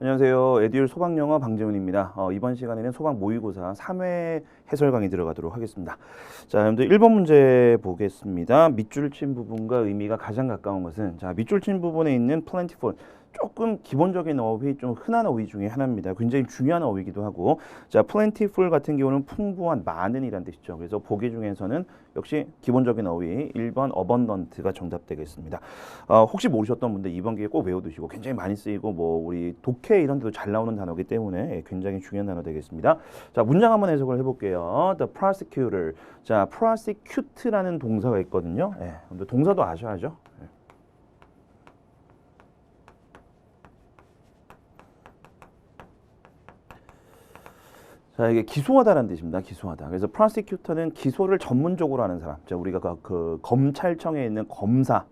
안녕하세요. 에듀윌 소방영어 방재훈입니다. 이번 시간에는 소방 모의고사 3회 해설 강의 들어가도록 하겠습니다. 자, 여러분들 1번 문제 보겠습니다. 밑줄 친 부분과 의미가 가장 가까운 것은, 자, 밑줄 친 부분에 있는 plentiful, 조금 기본적인 어휘, 좀 흔한 어휘 중에 하나입니다. 굉장히 중요한 어휘이기도 하고, 자, plentiful 같은 경우는 풍부한, 많은이란 뜻이죠. 그래서 보기 중에서는 역시 기본적인 어휘 1번 abundant가 정답 되겠습니다. 혹시 모르셨던 분들 이번 기회에 꼭 외워두시고, 굉장히 많이 쓰이고 뭐 우리 독해 이런 데도 잘 나오는 단어이기 때문에 굉장히 중요한 단어 되겠습니다. 자, 문장 한번 해석을 해볼게요. The prosecutor. 자, prosecute라는 동사가 있거든요. 근데 동사도 아셔야죠. 자, 이게 기소하다라는 뜻입니다. 기소하다. 그래서 prosecutor는 기소를 전문적으로 하는 사람. 자, 우리가 그 검찰청에 있는 검사,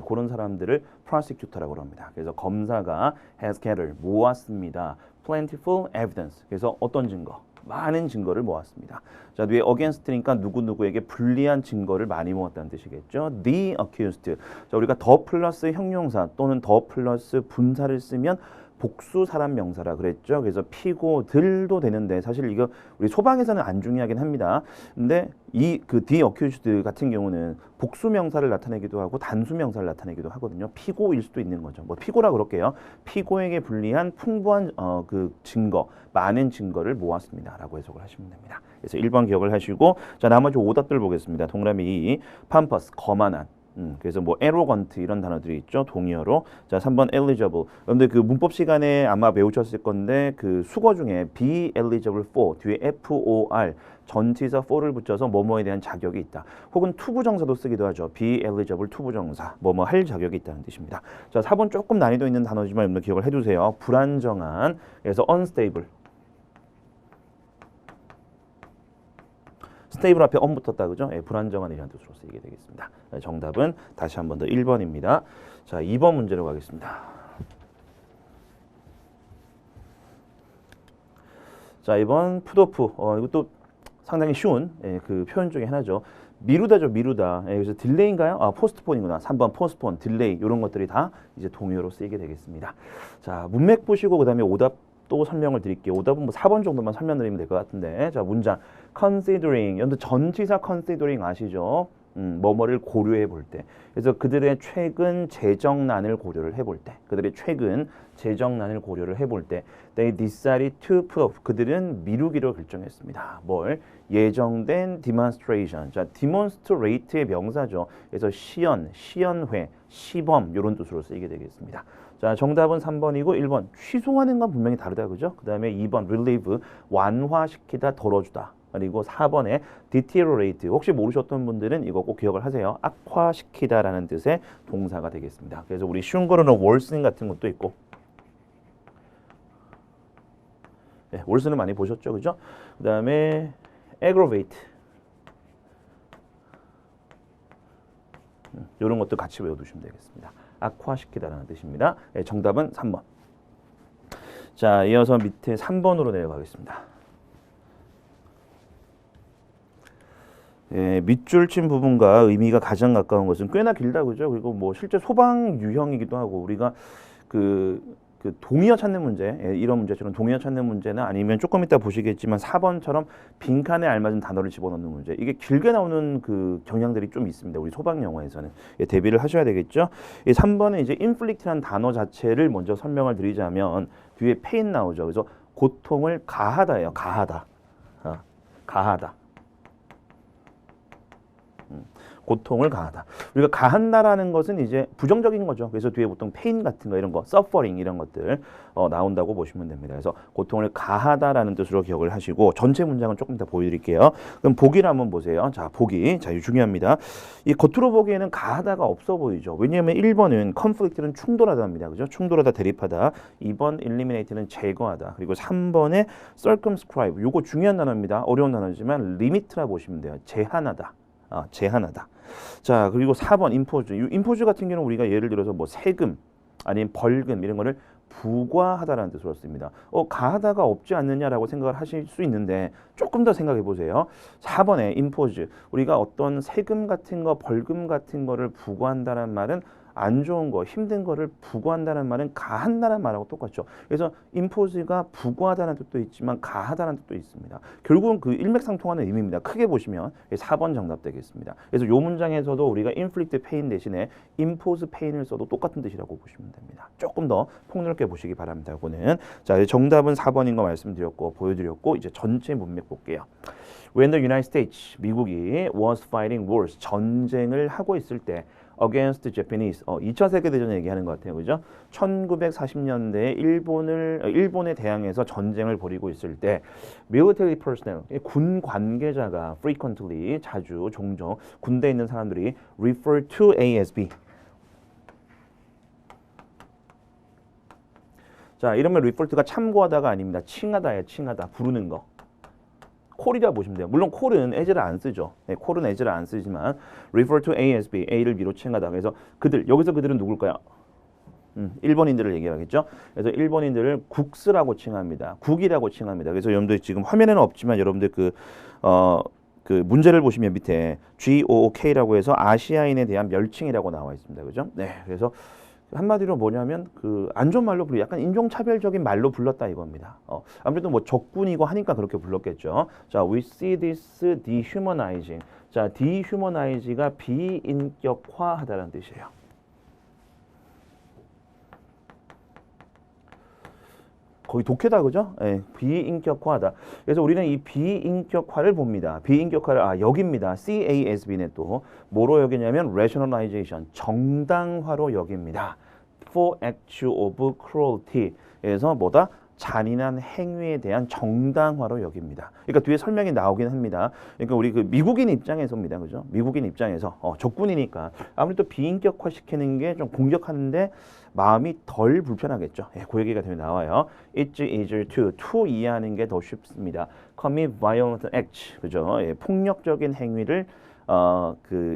그런 사람들을 prosecutor라고 합니다. 그래서 검사가 has gathered, 모았습니다. plentiful evidence. 그래서 어떤 증거? 많은 증거를 모았습니다. 자, 뒤에 against니까 누구누구에게 불리한 증거를 많이 모았다는 뜻이겠죠. The accused. 자, 우리가 더 플러스 형용사 또는 더 플러스 분사를 쓰면 복수 사람 명사라 그랬죠. 그래서 피고들도 되는데 사실 이거 우리 소방에서는 안 중요하긴 합니다. 근데 이 그 the accused 같은 경우는 복수 명사를 나타내기도 하고 단수 명사를 나타내기도 하거든요. 피고일 수도 있는 거죠. 뭐 피고라 그럴게요. 피고에게 불리한 풍부한 그 증거, 많은 증거를 모았습니다라고 해석을 하시면 됩니다. 그래서 1번 기억을 하시고, 자, 나머지 오답들 보겠습니다. 동그라미 2, pampas, 거만한. 그래서 뭐 arrogant 이런 단어들이 있죠. 동의어로. 자, 3번 eligible. 그런데 그 문법 시간에 아마 배우셨을 건데 그 수거 중에 be eligible for 뒤에 for 전치사 for를 붙여서 뭐뭐에 대한 자격이 있다. 혹은 투부정사도 쓰기도 하죠. be eligible 투부정사. 뭐뭐 할 자격이 있다는 뜻입니다. 자, 4번 조금 난이도 있는 단어지만 여러분들 기억을 해두세요. 불안정한. 그래서 unstable. 스테이블 앞에 on 붙었다 그죠? 불안정한 이라는 뜻으로 쓰이게 되겠습니다. 정답은 다시 한 번 더 1번입니다. 자, 2번 문제로 가겠습니다. 자, 이번 푸드오프. 이것도 상당히 쉬운 그 표현 중에 하나죠. 미루다죠, 미루다. 그래서 딜레이인가요? 포스트폰이구나. 3번 포스트폰, 딜레이 이런 것들이 다 이제 동의어로 쓰이게 되겠습니다. 자, 문맥 보시고 그다음에 오답 또 설명을 드릴게요. 오답은 뭐 4번 정도만 설명드리면 될 것 같은데. 자, 문장 considering. 여러분들 전치사 considering 아시죠? 뭐뭐를 고려해 볼 때. 그래서 그들의 최근 재정난을 고려를 해볼 때. 그들의 최근 재정난을 고려를 해볼 때. They decided to put off. 그들은 미루기로 결정했습니다. 뭘? 예정된 demonstration. 자, demonstrate의 명사죠. 그래서 시연, 시연회, 시범 이런 뜻으로 쓰이게 되겠습니다. 자, 정답은 3번이고 1번 취소하는 건 분명히 다르다 그죠? 그 다음에 2번 relieve 완화시키다 덜어주다. 그리고 4번에 deteriorate 혹시 모르셨던 분들은 이거 꼭 기억을 하세요. 악화시키다라는 뜻의 동사가 되겠습니다. 그래서 우리 쉬운 거로는 worsen 같은 것도 있고 worsen은 많이 보셨죠 그죠? 그 다음에 aggravate 이런 것도 같이 외워두시면 되겠습니다. 악화시키다라는 뜻입니다. 정답은 3번. 자, 이어서 밑에 3번으로 내려가겠습니다. 밑줄 친 부분과 의미가 가장 가까운 것은 꽤나 길다 그죠? 그리고 뭐 실제 소방 유형이기도 하고 우리가 그 동의어 찾는 문제, 이런 문제처럼 동의어 찾는 문제는 아니면 조금 이따 보시겠지만 4번처럼 빈칸에 알맞은 단어를 집어넣는 문제. 이게 길게 나오는 그 경향들이 좀 있습니다. 우리 소방 영어에서는. 대비를 하셔야 되겠죠. 3번은 이제 inflict라는 단어 자체를 먼저 설명을 드리자면 뒤에 pain 나오죠. 그래서 고통을 가하다예요. 가하다. 가하다. 고통을 가하다. 우리가 가한다라는 것은 이제 부정적인 거죠. 그래서 뒤에 보통 pain 같은 거 이런 거, suffering 이런 것들 나온다고 보시면 됩니다. 그래서 고통을 가하다라는 뜻으로 기억을 하시고 전체 문장은 조금 이따 보여드릴게요. 그럼 보기를 한번 보세요. 자, 보기. 자, 이거 중요합니다. 이 겉으로 보기에는 가하다가 없어 보이죠. 왜냐하면 1번은 conflict는 충돌하다입니다. 그죠? 충돌하다, 대립하다. 2번 eliminate는 제거하다. 그리고 3번에 circumscribe. 요거 중요한 단어입니다. 어려운 단어지만 limit라 보시면 돼요. 제한하다. 제한하다. 자, 그리고 4번 임포즈. 이 임포즈 같은 경우는 우리가 예를 들어서 뭐 세금 아니면 벌금 이런 거를 부과하다라는 뜻으로 씁니다. 가하다가 없지 않느냐라고 생각을 하실 수 있는데 조금 더 생각해 보세요. 4번에 임포즈. 우리가 어떤 세금 같은 거, 벌금 같은 거를 부과한다는 말은 안 좋은 거, 힘든 거를 부과한다는 말은 가한다는 말하고 똑같죠. 그래서 impose가 부과하다는 뜻도 있지만 가하다는 뜻도 있습니다. 결국은 그 일맥상통하는 의미입니다. 크게 보시면 4번 정답 되겠습니다. 그래서 이 문장에서도 우리가 inflict pain 대신에 impose pain을 써도 똑같은 뜻이라고 보시면 됩니다. 조금 더 폭넓게 보시기 바랍니다. 이거는 자, 정답은 4번인 거 말씀드렸고 보여드렸고 이제 전체 문맥 볼게요. When the United States, 미국이 was fighting wars, 전쟁을 하고 있을 때 against Japanese, 2차 세계대전 얘기하는 것 같아요. 그죠? 1940년대에 일본에 대항해서 전쟁을 벌이고 있을 때 military personnel, 군 관계자가 frequently, 자주, 종종 군대에 있는 사람들이 refer to A as B. 자, 이러면 refer가 참고하다가 아닙니다. 칭하다예요. 칭하다. 부르는 거. 콜이라 보시면 돼요. 물론 콜은 as를 안 쓰죠. 네, 콜은 as를 안 쓰지만 refer to A as B, A를 B로 칭하다. 그래서 그들, 여기서 그들은 누굴까요? 일본인들을 얘기하겠죠. 그래서 일본인들을 국스라고 칭합니다. 국이라고 칭합니다. 그래서 여러분들 지금 화면에는 없지만 여러분들 그 문제를 보시면 밑에 GOOK라고 해서 아시아인에 대한 멸칭이라고 나와 있습니다. 그죠? 네, 그래서 한마디로 뭐냐면 그 안 좋은 말로 불러 약간 인종차별적인 말로 불렀다 이겁니다. 아무래도 뭐 적군이고 하니까 그렇게 불렀겠죠. 자, we see this dehumanizing. 자, dehumanize가 비인격화하다라는 뜻이에요. 거의 독해다 그죠? 예, 비인격화하다. 그래서 우리는 이 비인격화를 봅니다. 비인격화를 여깁니다. CASB는 또 뭐로 여기냐면 rationalization, 정당화로 여깁니다. for act of cruelty. 그래서 뭐다? 잔인한 행위에 대한 정당화로 여깁니다. 그러니까 뒤에 설명이 나오긴 합니다. 그러니까 우리 그 미국인 입장에서입니다. 그죠? 미국인 입장에서 적군이니까 아무래도 비인격화 시키는 게 좀 공격하는데 마음이 덜 불편하겠죠. 예, 그 얘기가 되면 나와요. It's easier to 이해하는 게 더 쉽습니다. Commit violent acts, 그죠? 예, 폭력적인 행위를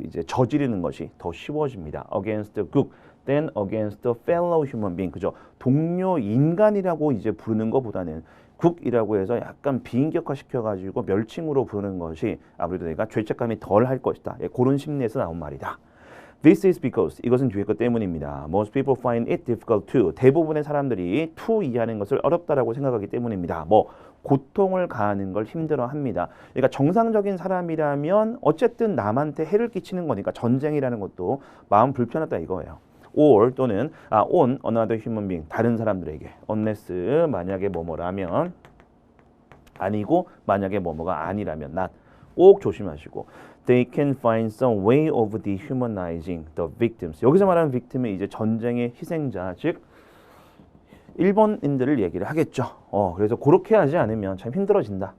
이제 저지르는 것이 더 쉬워집니다. Against the group, than against the fellow human being, 그죠? 동료 인간이라고 이제 부르는 것보다는 국이라고 해서 약간 비인격화 시켜가지고 멸칭으로 부르는 것이 아무래도 내가 죄책감이 덜 할 것이다. 예, 그런 심리에서 나온 말이다. This is because, 이것은 뒤에 것 때문입니다. Most people find it difficult to, 대부분의 사람들이 to 이해하는 것을 어렵다라고 생각하기 때문입니다. 고통을 가하는 걸 힘들어합니다. 그러니까 정상적인 사람이라면 어쨌든 남한테 해를 끼치는 거니까 전쟁이라는 것도 마음 불편하다 이거예요. or 또는 on another human being, 다른 사람들에게. unless 만약에 뭐뭐라면, 아니고 만약에 뭐뭐가 아니라면 not. 꼭 조심하시고. They can find some way of dehumanizing the victims. 여기서 말하는 victim은 이제 전쟁의 희생자, 즉 일본인들을 얘기를 하겠죠. 그래서 그렇게 하지 않으면 참 힘들어진다.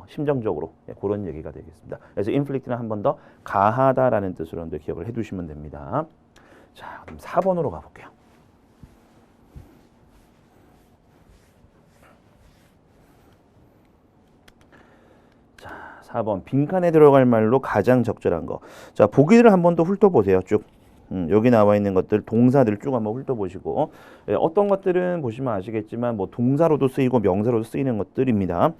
심정적으로. 예, 그런 얘기가 되겠습니다. 그래서 inflict는 한 번 더 가하다라는 뜻으로 여러분들 기억을 해두시면 됩니다. 자, 그럼 4번으로 가볼게요. 자, 4번 빈칸에 들어갈 말로 가장 적절한 거. 자, 보기를 한 번 더 훑어보세요. 쭉. 여기 나와 있는 것들 동사들 쭉 한번 훑어보시고 어떤 것들은 보시면 아시겠지만 뭐 동사로도 쓰이고 명사로도 쓰이는 것들입니다.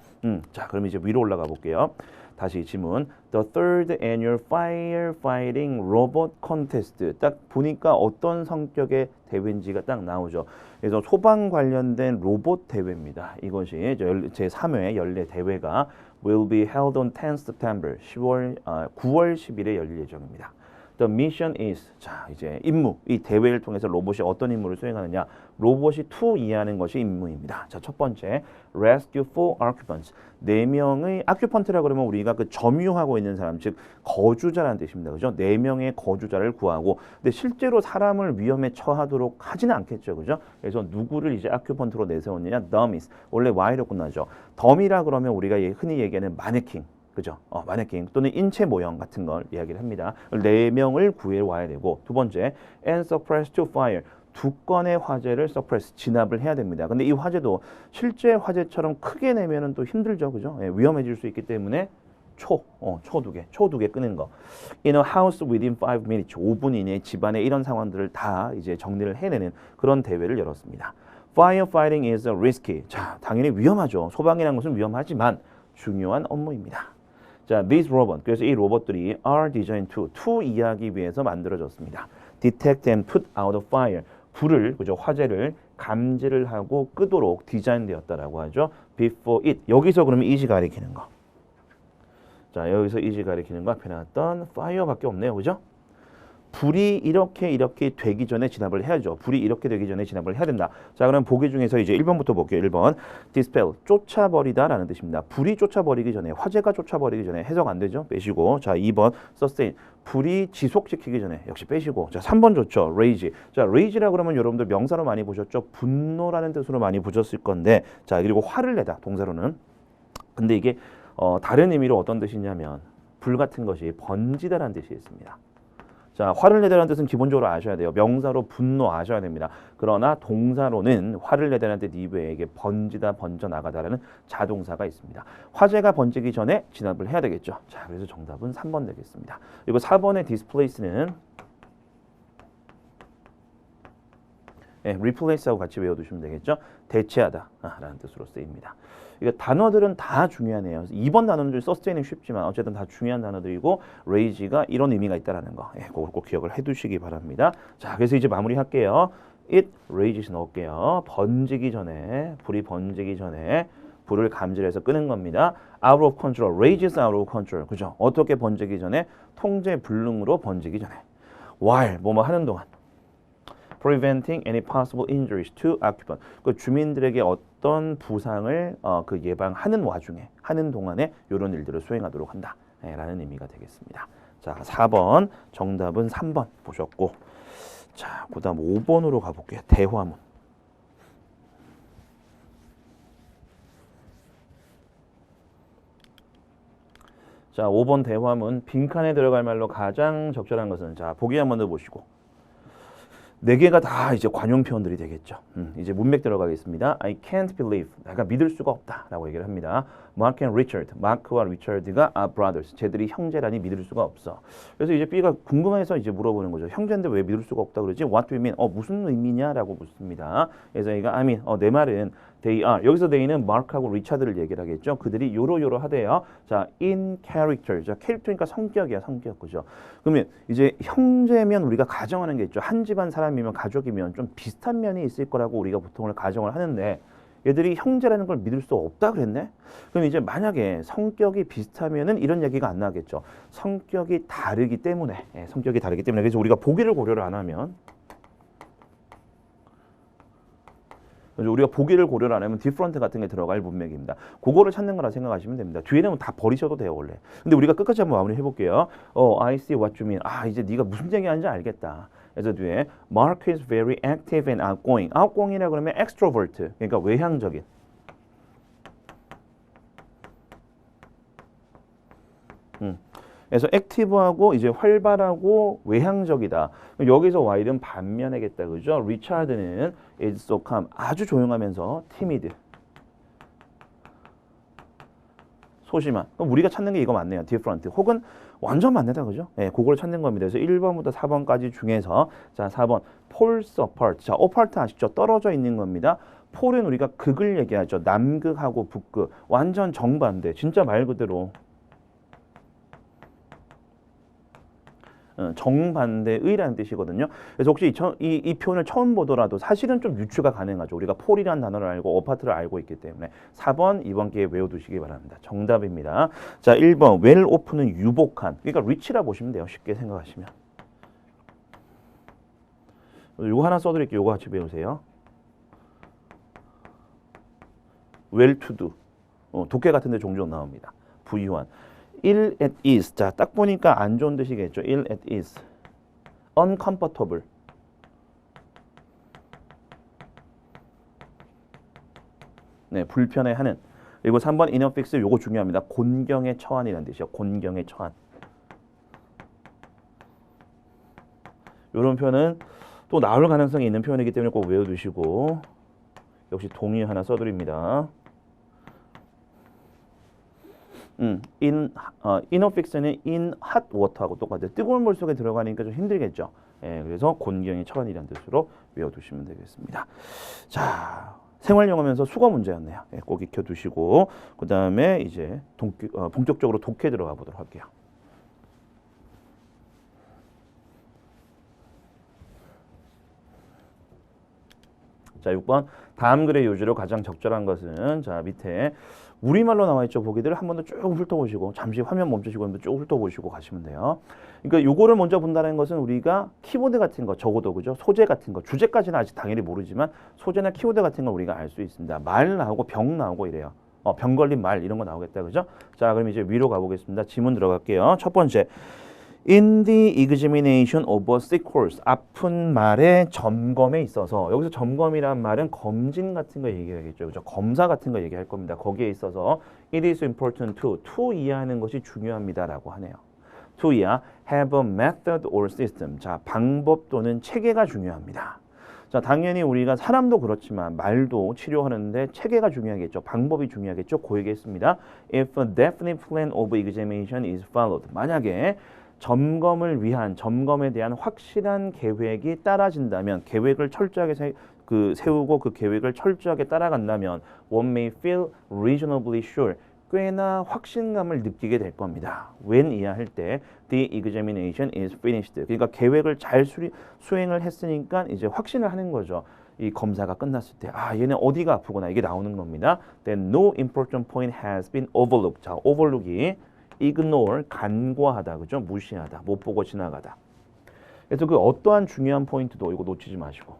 자, 그럼 이제 위로 올라가 볼게요. 다시 지문. The third annual firefighting robot contest. 딱 보니까 어떤 성격의 대회인지가 딱 나오죠. 그래서 소방 관련된 로봇 대회입니다. 이것이 제3회 연례 대회가 will be held on 10th September 9월 10일에 열릴 예정입니다. The mission is, 자, 이제 임무. 이 대회를 통해서 로봇이 어떤 임무를 수행하느냐. 로봇이 to 이해하는 것이 임무입니다. 자, 첫 번째, rescue 4 occupants. 4명의 occupant라 그러면 우리가 그 점유하고 있는 사람, 즉 거주자라는 뜻입니다. 그죠? 4명의 거주자를 구하고. 근데 실제로 사람을 위험에 처하도록 하지는 않겠죠. 그죠? 그래서 누구를 이제 occupant로 내세웠느냐? dummies. 원래 y로 끝나죠. dum이라 그러면 우리가 흔히 얘기하는 마네킹. 그죠? 마네킹 또는 인체 모형 같은 걸 이야기를 합니다. 4명을 구해와야 되고, 두 번째, and suppress to fire. 2건의 화재를 suppress, 진압을 해야 됩니다. 근데 이 화재도 실제 화재처럼 크게 내면은 또 힘들죠. 그죠? 예, 위험해질 수 있기 때문에 초 2개 끄는 거. In a house within 5 minutes, 5분 이내에 집안에 이런 상황들을 다 이제 정리를 해내는 그런 대회를 열었습니다. Firefighting is risky. 자, 당연히 위험하죠. 소방이라는 것은 위험하지만 중요한 업무입니다. 자, these robot. 그래서 이 로봇들이 are designed to 이해하기 위해서 만들어졌습니다. detect and put out a fire. 불을, 그죠? 화재를 감지를 하고 끄도록 디자인되었다라고 하죠. before it. 여기서 그러면 is이 가리키는 거. 자, 여기서 is이 가리키는 거 앞에 나왔던 fire밖에 없네요. 그죠? 불이 이렇게 되기 전에 진압을 해야죠. 불이 이렇게 되기 전에 진압을 해야 된다. 자, 그럼 보기 중에서 이제 1번부터 볼게요. 1번. dispel, 쫓아버리다라는 뜻입니다. 불이 쫓아버리기 전에, 화재가 쫓아버리기 전에 해석 안 되죠? 빼시고. 자, 2번. sustain, 불이 지속시키기 전에 역시 빼시고. 자, 3번 좋죠. rage. 자, rage라 그러면 여러분들 명사로 많이 보셨죠? 분노라는 뜻으로 많이 보셨을 건데, 자, 그리고 화를 내다 동사로는. 근데 이게 다른 의미로 어떤 뜻이냐면 불 같은 것이 번지다라는 뜻이 있습니다. 자, 화를 내다라는 뜻은 기본적으로 아셔야 돼요. 명사로 분노 아셔야 됩니다. 그러나 동사로는 화를 내다라는 뜻 이외에 번지다, 번져나가다라는 자동사가 있습니다. 화재가 번지기 전에 진압을 해야 되겠죠. 자, 그래서 정답은 3번 되겠습니다. 그리고 4번의 displace는 replace하고 같이 외워두시면 되겠죠. 대체하다 라는 뜻으로 쓰입니다. 이거 단어들은 다 중요하네요. 2번 단어는 좀 sustain은 쉽지만 어쨌든 다 중요한 단어들이고 raise가 이런 의미가 있다라는 거, 그걸 꼭 기억을 해두시기 바랍니다. 자, 그래서 이제 마무리할게요. it raises 넣을게요. 번지기 전에, 불이 번지기 전에 불을 감지해서 끄는 겁니다. out of control, raises out of control, 그죠? 어떻게 번지기 전에? 통제 불능으로 번지기 전에. while 뭐뭐 하는 동안. preventing any possible injuries to occupant. 그 주민들에게 어떤 부상을 그 예방하는 와중에, 하는 동안에 이런 일들을 수행하도록 한다. 라는 의미가 되겠습니다. 자, 4번 정답은 3번 보셨고, 자, 그다음 5번으로 가볼게요. 대화문. 자, 5번 대화문. 빈칸에 들어갈 말로 가장 적절한 것은, 자, 보기 한번 더 보시고. 네 개가 다 이제 관용 표현들이 되겠죠. 이제 문맥 들어가겠습니다. I can't believe. 내가 믿을 수가 없다라고 얘기를 합니다. Mark and Richard. 마크와 리처드가 are brothers. 쟤들이 형제라니 믿을 수가 없어. 그래서 이제 B가 궁금해서 이제 물어보는 거죠. 형제인데 왜 믿을 수가 없다 그러지? What do you mean? 무슨 의미냐라고 묻습니다. 그래서 A가 I mean, 내 말은 they are. 여기서 they는 마크하고 리차드를 얘기를 하겠죠. 그들이 요로 하대요. 자, in character. 자, 캐릭터니까 성격이야, 성격. 그죠? 그러면 이제 형제면 우리가 가정하는 게 있죠. 한 집안 사람이면 가족이면 좀 비슷한 면이 있을 거라고 우리가 보통을 가정을 하는데 얘들이 형제라는 걸 믿을 수 없다 그랬네? 그럼 이제 만약에 성격이 비슷하면은 이런 얘기가 안 나겠죠. 성격이 다르기 때문에. 성격이 다르기 때문에. 그래서 우리가 보기를 고려를 안 하면 우리가 보기를 고려를 안 하면 different 같은 게 들어갈 문맥입니다. 그거를 찾는 거라 생각하시면 됩니다. 뒤에는 다 버리셔도 돼요, 원래. 근데 우리가 끝까지 한번 마무리 해볼게요. I see what you mean. 이제 네가 무슨 얘기하는지 알겠다. 그래서 뒤에 Mark is very active and outgoing. outgoing이라 그러면 extrovert. 그러니까 외향적인. 그래서 액티브하고 이제 활발하고 외향적이다. 여기서 while은 반면이겠다, 그죠? 리차드는 is so calm, 아주 조용하면서 timid, 소심한. 그럼 우리가 찾는 게 이거 맞네요. different. 혹은 완전 맞네다, 그죠? 그걸 찾는 겁니다. 그래서 1번부터 4번까지 중에서 자, 4번 poles apart. 자, apart 아시죠? 떨어져 있는 겁니다. 폴은 우리가 극을 얘기하죠. 남극하고 북극. 완전 정반대. 진짜 말 그대로 정반대의라는 뜻이거든요. 그래서 혹시 이 표현을 처음 보더라도 사실은 좀 유추가 가능하죠. 우리가 폴이라는 단어를 알고 어파트를 알고 있기 때문에 4번 이번 기회에 외워두시기 바랍니다. 정답입니다. 자, 1번 well off는 유복한. 그러니까 rich라 보시면 돼요. 쉽게 생각하시면. 요거 하나 써드릴게요. 요거 같이 배우세요. well to do. 독해 같은 데 종종 나옵니다. 부유한. ill at ease. 자, 딱 보니까 안 좋은 뜻이겠죠. ill at ease. uncomfortable. 네, 불편해하는. 그리고 3번 inaffix 요거 중요합니다. 곤경에 처한이라는 뜻이요. 곤경에 처한. 이런 표현은 또 나올 가능성이 있는 표현이기 때문에 꼭 외워두시고 역시 동의 하나 써드립니다. inaffix는 in hot water하고 똑같아요. 뜨거운 물 속에 들어가니까 좀 힘들겠죠. 그래서 곤경에 처한이라는 뜻으로 외워두시면 되겠습니다. 자, 생활영어면서 수거 문제였네요. 꼭 익혀두시고 그 다음에 이제 본격적으로 독해 들어가 보도록 할게요. 자, 6번 다음 글의 요지로 가장 적절한 것은 자, 밑에 우리말로 나와 있죠. 보기들 한 번 더 쭉 훑어보시고 잠시 화면 멈추시고 한번 쭉 훑어보시고 가시면 돼요. 그러니까 요거를 먼저 본다는 것은 우리가 키보드 같은 거 적어도 그죠? 소재 같은 거 주제까지는 아직 당연히 모르지만 소재나 키보드 같은 걸 우리가 알 수 있습니다. 말 나오고 병 나오고 이래요. 병 걸린 말 이런 거 나오겠다 그죠? 자, 그럼 이제 위로 가보겠습니다. 지문 들어갈게요. 첫 번째. In the examination of a sick horse. 아픈 말의 점검에 있어서 여기서 점검이란 말은 검진 같은 거 얘기하겠죠. 그죠? 검사 같은 거 얘기할 겁니다. 거기에 있어서 it is important to 이해하는 것이 중요합니다라고 하네요. to 이하 have a method or system. 자, 방법 또는 체계가 중요합니다. 자, 당연히 우리가 사람도 그렇지만 말도 치료하는데 체계가 중요하겠죠. 방법이 중요하겠죠. 그 얘기했습니다. If a definite plan of examination is followed. 만약에 점검을 위한 점검에 대한 확실한 계획이 따라진다면 계획을 철저하게 세우고 그 계획을 철저하게 따라간다면 one may feel reasonably sure 꽤나 확신감을 느끼게 될 겁니다. when 이해할 때 the examination is finished. 그러니까 계획을 잘 수행을 했으니까 이제 확신을 하는 거죠. 이 검사가 끝났을 때 얘는 어디가 아프구나 이게 나오는 겁니다. Then no important point has been overlooked. 자, overlook이 ignore, 간과하다, 그죠? 무시하다, 못 보고 지나가다. 그래서 그 어떠한 중요한 포인트도 이거 놓치지 마시고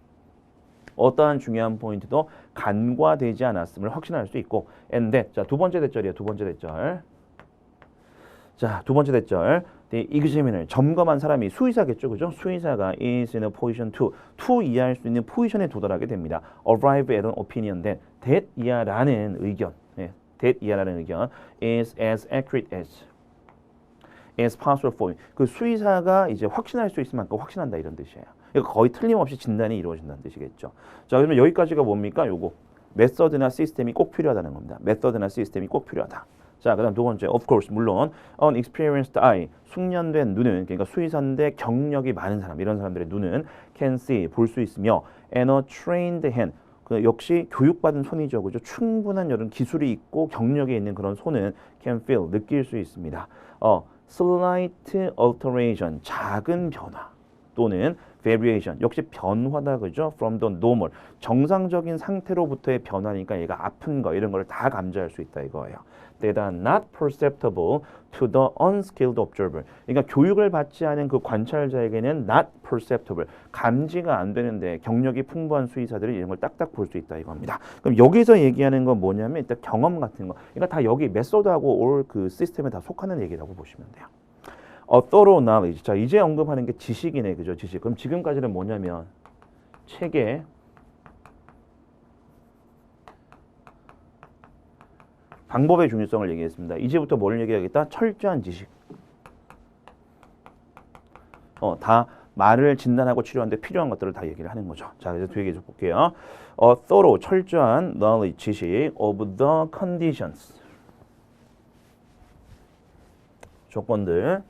어떠한 중요한 포인트도 간과되지 않았음을 확신할 수 있고 and that, 자, 두 번째 대절이에요. 두 번째 대절. 자, 두 번째 대절. The examiner, 점검한 사람이 수의사겠죠, 그죠? 수의사가 is in a position to 이해할 수 있는 포지션에 도달하게 됩니다. arrive at an opinion that 이하라는 의견. that 이하라는 의견 is as accurate as possible for you. 그 수의사가 이제 확신할 수 있을 만큼 확신한다 이런 뜻이에요. 그러니까 거의 틀림없이 진단이 이루어진다는 뜻이겠죠. 자, 그러면 여기까지가 뭡니까? 요거 메서드나 시스템이 꼭 필요하다는 겁니다. 메서드나 시스템이 꼭 필요하다. 자, 그다음 두 번째, of course, 물론 an experienced eye, 숙련된 눈은 그러니까 수의사인데 경력이 많은 사람, 이런 사람들의 눈은 can see, 볼 수 있으며 and a trained hand, 그 역시 교육받은 손이죠, 그죠? 충분한 이런 기술이 있고 경력이 있는 그런 손은 can feel, 느낄 수 있습니다. slight alteration, 작은 변화 또는 variation, 역시 변화다, 그죠? from the normal, 정상적인 상태로부터의 변화니까 얘가 아픈 거 이런 걸 다 감지할 수 있다 이거예요. That are not perceptible to the unskilled observer. 그러니까 교육을 받지 않은 그 관찰자에게는 not perceptible, 감지가 안 되는데 경력이 풍부한 수의사들이 이런 걸 딱딱 볼 수 있다 이겁니다. 그럼 여기서 얘기하는 건 뭐냐면 일단 경험 같은 거. 그러니까 다 여기 메소드하고 올 그 시스템에 다 속하는 얘기라고 보시면 돼요. thorough knowledge. 자, 이제 언급하는 게 지식이네, 그죠? 지식. 그럼 지금까지는 뭐냐면 체계, 방법의 중요성을 얘기했습니다. 이제부터 뭘 얘기하겠다? 철저한 지식. 다 말을 진단하고 치료하는데 필요한 것들을 다 얘기를 하는 거죠. 자, 그래서 뒤에 계속 볼게요. thorough, 철저한 knowledge, 지식 of the conditions. 조건들.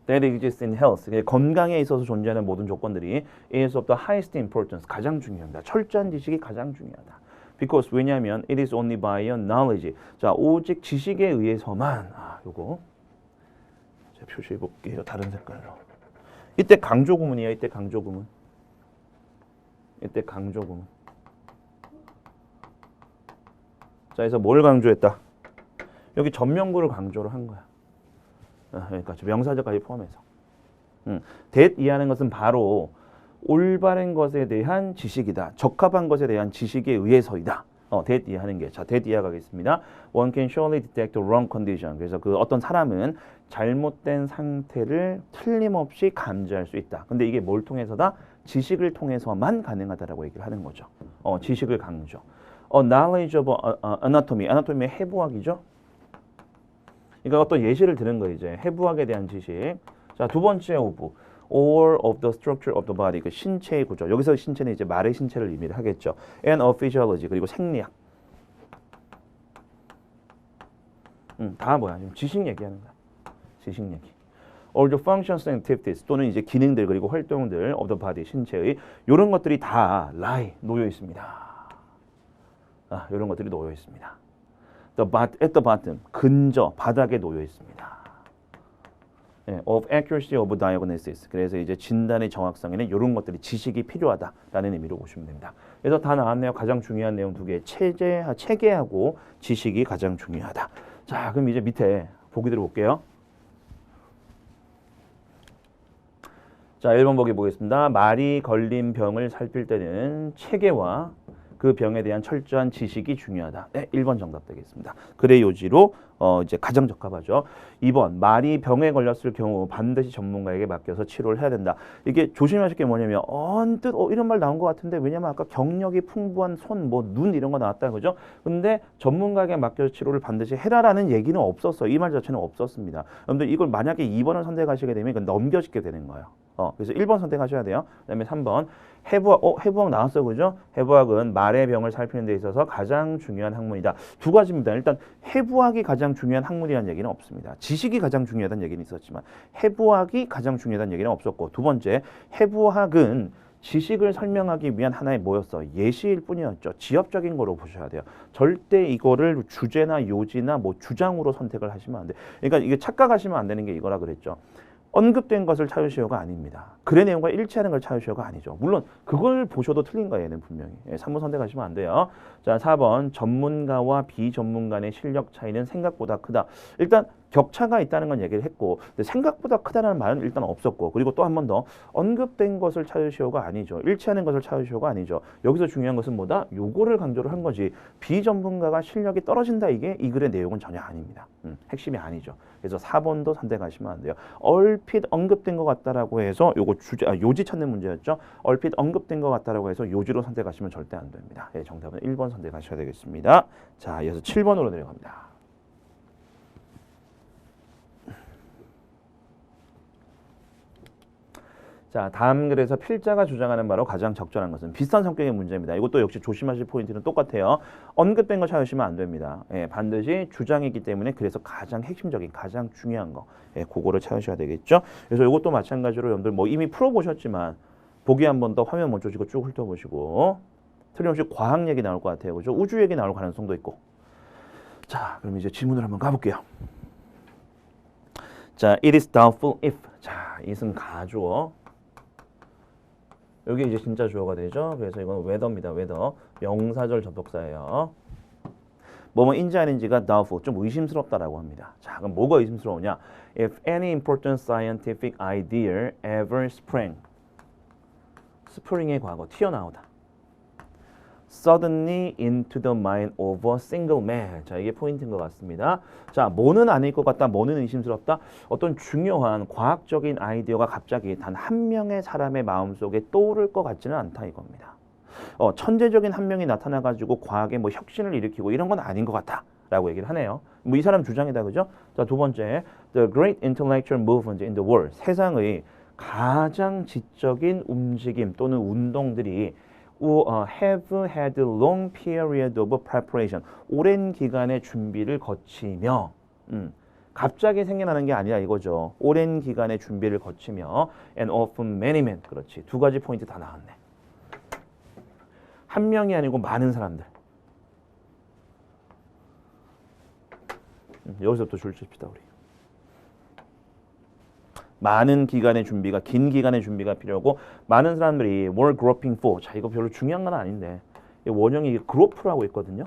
that exist in health. 건강에 있어서 존재하는 모든 조건들이 is of the highest importance. 가장 중요합니다. 철저한 지식이 가장 중요하다. Because 왜냐하면 it is only by your knowledge. 자, 오직 지식에 의해서만 요거 제가 표시해 볼게요. 다른 색깔로. 이때 강조 구문이에요. 이때 강조 구문. 이때 강조 구문. 자, 그래서 뭘 강조했다? 여기 전명구를 강조를 한 거야. 그러니까 명사절까지 포함해서. that 이하는 것은 바로 올바른 것에 대한 지식이다. 적합한 것에 대한 지식에 의해서이다. that 이하는 게. 자, that 이하 가겠습니다. One can surely detect a wrong condition. 그래서 그 어떤 사람은 잘못된 상태를 틀림없이 감지할 수 있다. 근데 이게 뭘 통해서다? 지식을 통해서만 가능하다라고 얘기를 하는 거죠. 지식을 강조. knowledge of anatomy. 아나토미의 해부학이죠. 그러니까 어떤 예시를 드는 거 이제 해부학에 대한 지식. 자, 두 번째 of. all of the structure of the body, 그 신체의 구조. 여기서 신체는 이제 말의 신체를 의미를 하겠죠. and of physiology, 그리고 생리학. 다 뭐야? 지금 지식 얘기하는 거야. 지식 얘기. all the functions and activities, 또는 이제 기능들 그리고 활동들 of the body, 신체의 이런 것들이 다 lie, 놓여 있습니다. 이런 것들이 놓여 있습니다. at the bottom, 근저, 바닥에 놓여 있습니다. 예, of accuracy of diagnosis. 그래서 이제 진단의 정확성에는 이런 것들이 지식이 필요하다라는 의미로 보시면 됩니다. 그래서 다 나왔네요. 가장 중요한 내용 두 개. 체계하고 지식이 가장 중요하다. 자, 그럼 이제 밑에 보기 들어볼게요. 자, 1번 보기 보겠습니다. 말이 걸린 병을 살필 때는 체계와 그 병에 대한 철저한 지식이 중요하다. 네, 1번 정답 되겠습니다. 글의 요지로 이제 가장 적합하죠. 2번 말이 병에 걸렸을 경우 반드시 전문가에게 맡겨서 치료를 해야 된다. 이게 조심하실 게 뭐냐면 언뜻 이런 말 나온 것 같은데 왜냐면 아까 경력이 풍부한 손, 뭐 눈 이런 거 나왔다 그죠? 근데 전문가에게 맡겨서 치료를 반드시 해라라는 얘기는 없었어. 이 말 자체는 없었습니다. 여러분들 이걸 만약에 2번을 선택하시게 되면 이건 넘겨짓게 되는 거예요. 그래서 1번 선택하셔야 돼요. 그다음에 3번 해부학 나왔어요. 그죠? 해부학은 말의 병을 살피는 데 있어서 가장 중요한 학문이다. 두 가지입니다. 일단 해부학이 가장 중요한 학문이라는 얘기는 없습니다. 지식이 가장 중요하다는 얘기는 있었지만 해부학이 가장 중요하다는 얘기는 없었고 두 번째 해부학은 지식을 설명하기 위한 하나의 뭐였어? 예시일 뿐이었죠. 지엽적인 거로 보셔야 돼요. 절대 이거를 주제나 요지나 뭐 주장으로 선택을 하시면 안 돼. 그러니까 이게 착각하시면 안 되는 게 이거라 그랬죠. 언급된 것을 찾으시오가 아닙니다. 글의 내용과 일치하는 걸 찾으시오가 아니죠. 물론 그걸 보셔도 틀린 거예요. 얘는 분명히. 3번 선택하시면 안 돼요. 자, 4번 전문가와 비전문가 간의 실력 차이는 생각보다 크다. 일단 격차가 있다는 건 얘기를 했고 근데 생각보다 크다는 말은 일단 없었고 그리고 또 한 번 더 언급된 것을 찾으시오가 아니죠. 일치하는 것을 찾으시오가 아니죠. 여기서 중요한 것은 뭐다? 요거를 강조를 한 거지. 비전문가가 실력이 떨어진다 이게 이 글의 내용은 전혀 아닙니다. 핵심이 아니죠. 그래서 4번도 선택하시면 안 돼요. 얼핏 언급된 것 같다라고 해서 요거 요지 찾는 문제였죠. 얼핏 언급된 것 같다라고 해서 요지로 선택하시면 절대 안 됩니다. 정답은 1번 선택하셔야 되겠습니다. 자, 이어서 7번으로 내려갑니다. 자, 다음 글에서 필자가 주장하는 바로 가장 적절한 것은 비슷한 성격의 문제입니다. 이것도 역시 조심하실 포인트는 똑같아요. 언급된 거 찾으시면 안 됩니다. 반드시 주장이기 때문에 그래서 가장 핵심적인, 가장 중요한 거, 그거를 찾으셔야 되겠죠. 그래서 이것도 마찬가지로 여러분들 뭐 이미 풀어보셨지만 보기 한 번 더 화면 먼저 쭉 훑어보시고 틀림없이 과학 얘기 나올 것 같아요. 그죠? 우주 얘기 나올 가능성도 있고. 자, 그럼 이제 질문을 한번 가볼게요. 자, it is doubtful if. 자, it은 가주어. 여기 이제 진짜 주어가 되죠. 그래서 이건 whether입니다. whether. 명사절 접속사예요. 뭐뭐인지 아닌지가 doubtful. 좀 의심스럽다라고 합니다. 자, 그럼 뭐가 의심스러우냐? If any important scientific idea ever sprang. spring의 과거, 튀어나오다. Suddenly into the mind of a single man. 자, 이게 포인트인 것 같습니다. 자, 뭐는 아닐 것 같다, 뭐는 의심스럽다. 어떤 중요한 과학적인 아이디어가 갑자기 단 한 명의 사람의 마음속에 떠오를 것 같지는 않다 이겁니다. 천재적인 한 명이 나타나가지고 과학에 뭐 혁신을 일으키고 이런 건 아닌 것 같다. 라고 얘기를 하네요. 뭐 이 사람 주장이다, 그죠? 자, 두 번째, the great intellectual movement in the world. 세상의 가장 지적인 움직임 또는 운동들이 have had long period of preparation. 오랜 기간의 준비를 거치며 갑자기 생겨나는 게 아니라 이거죠. 오랜 기간의 준비를 거치며 and often many men. 그렇지. 두 가지 포인트 다 나왔네. 한 명이 아니고 많은 사람들. 여기서부터 줄 칩시다 우리. 많은 기간의 준비가, 긴 기간의 준비가 필요하고 많은 사람들이 were groping for. 자, 이거 별로 중요한 건 아닌데 원형이 grope라고 있거든요.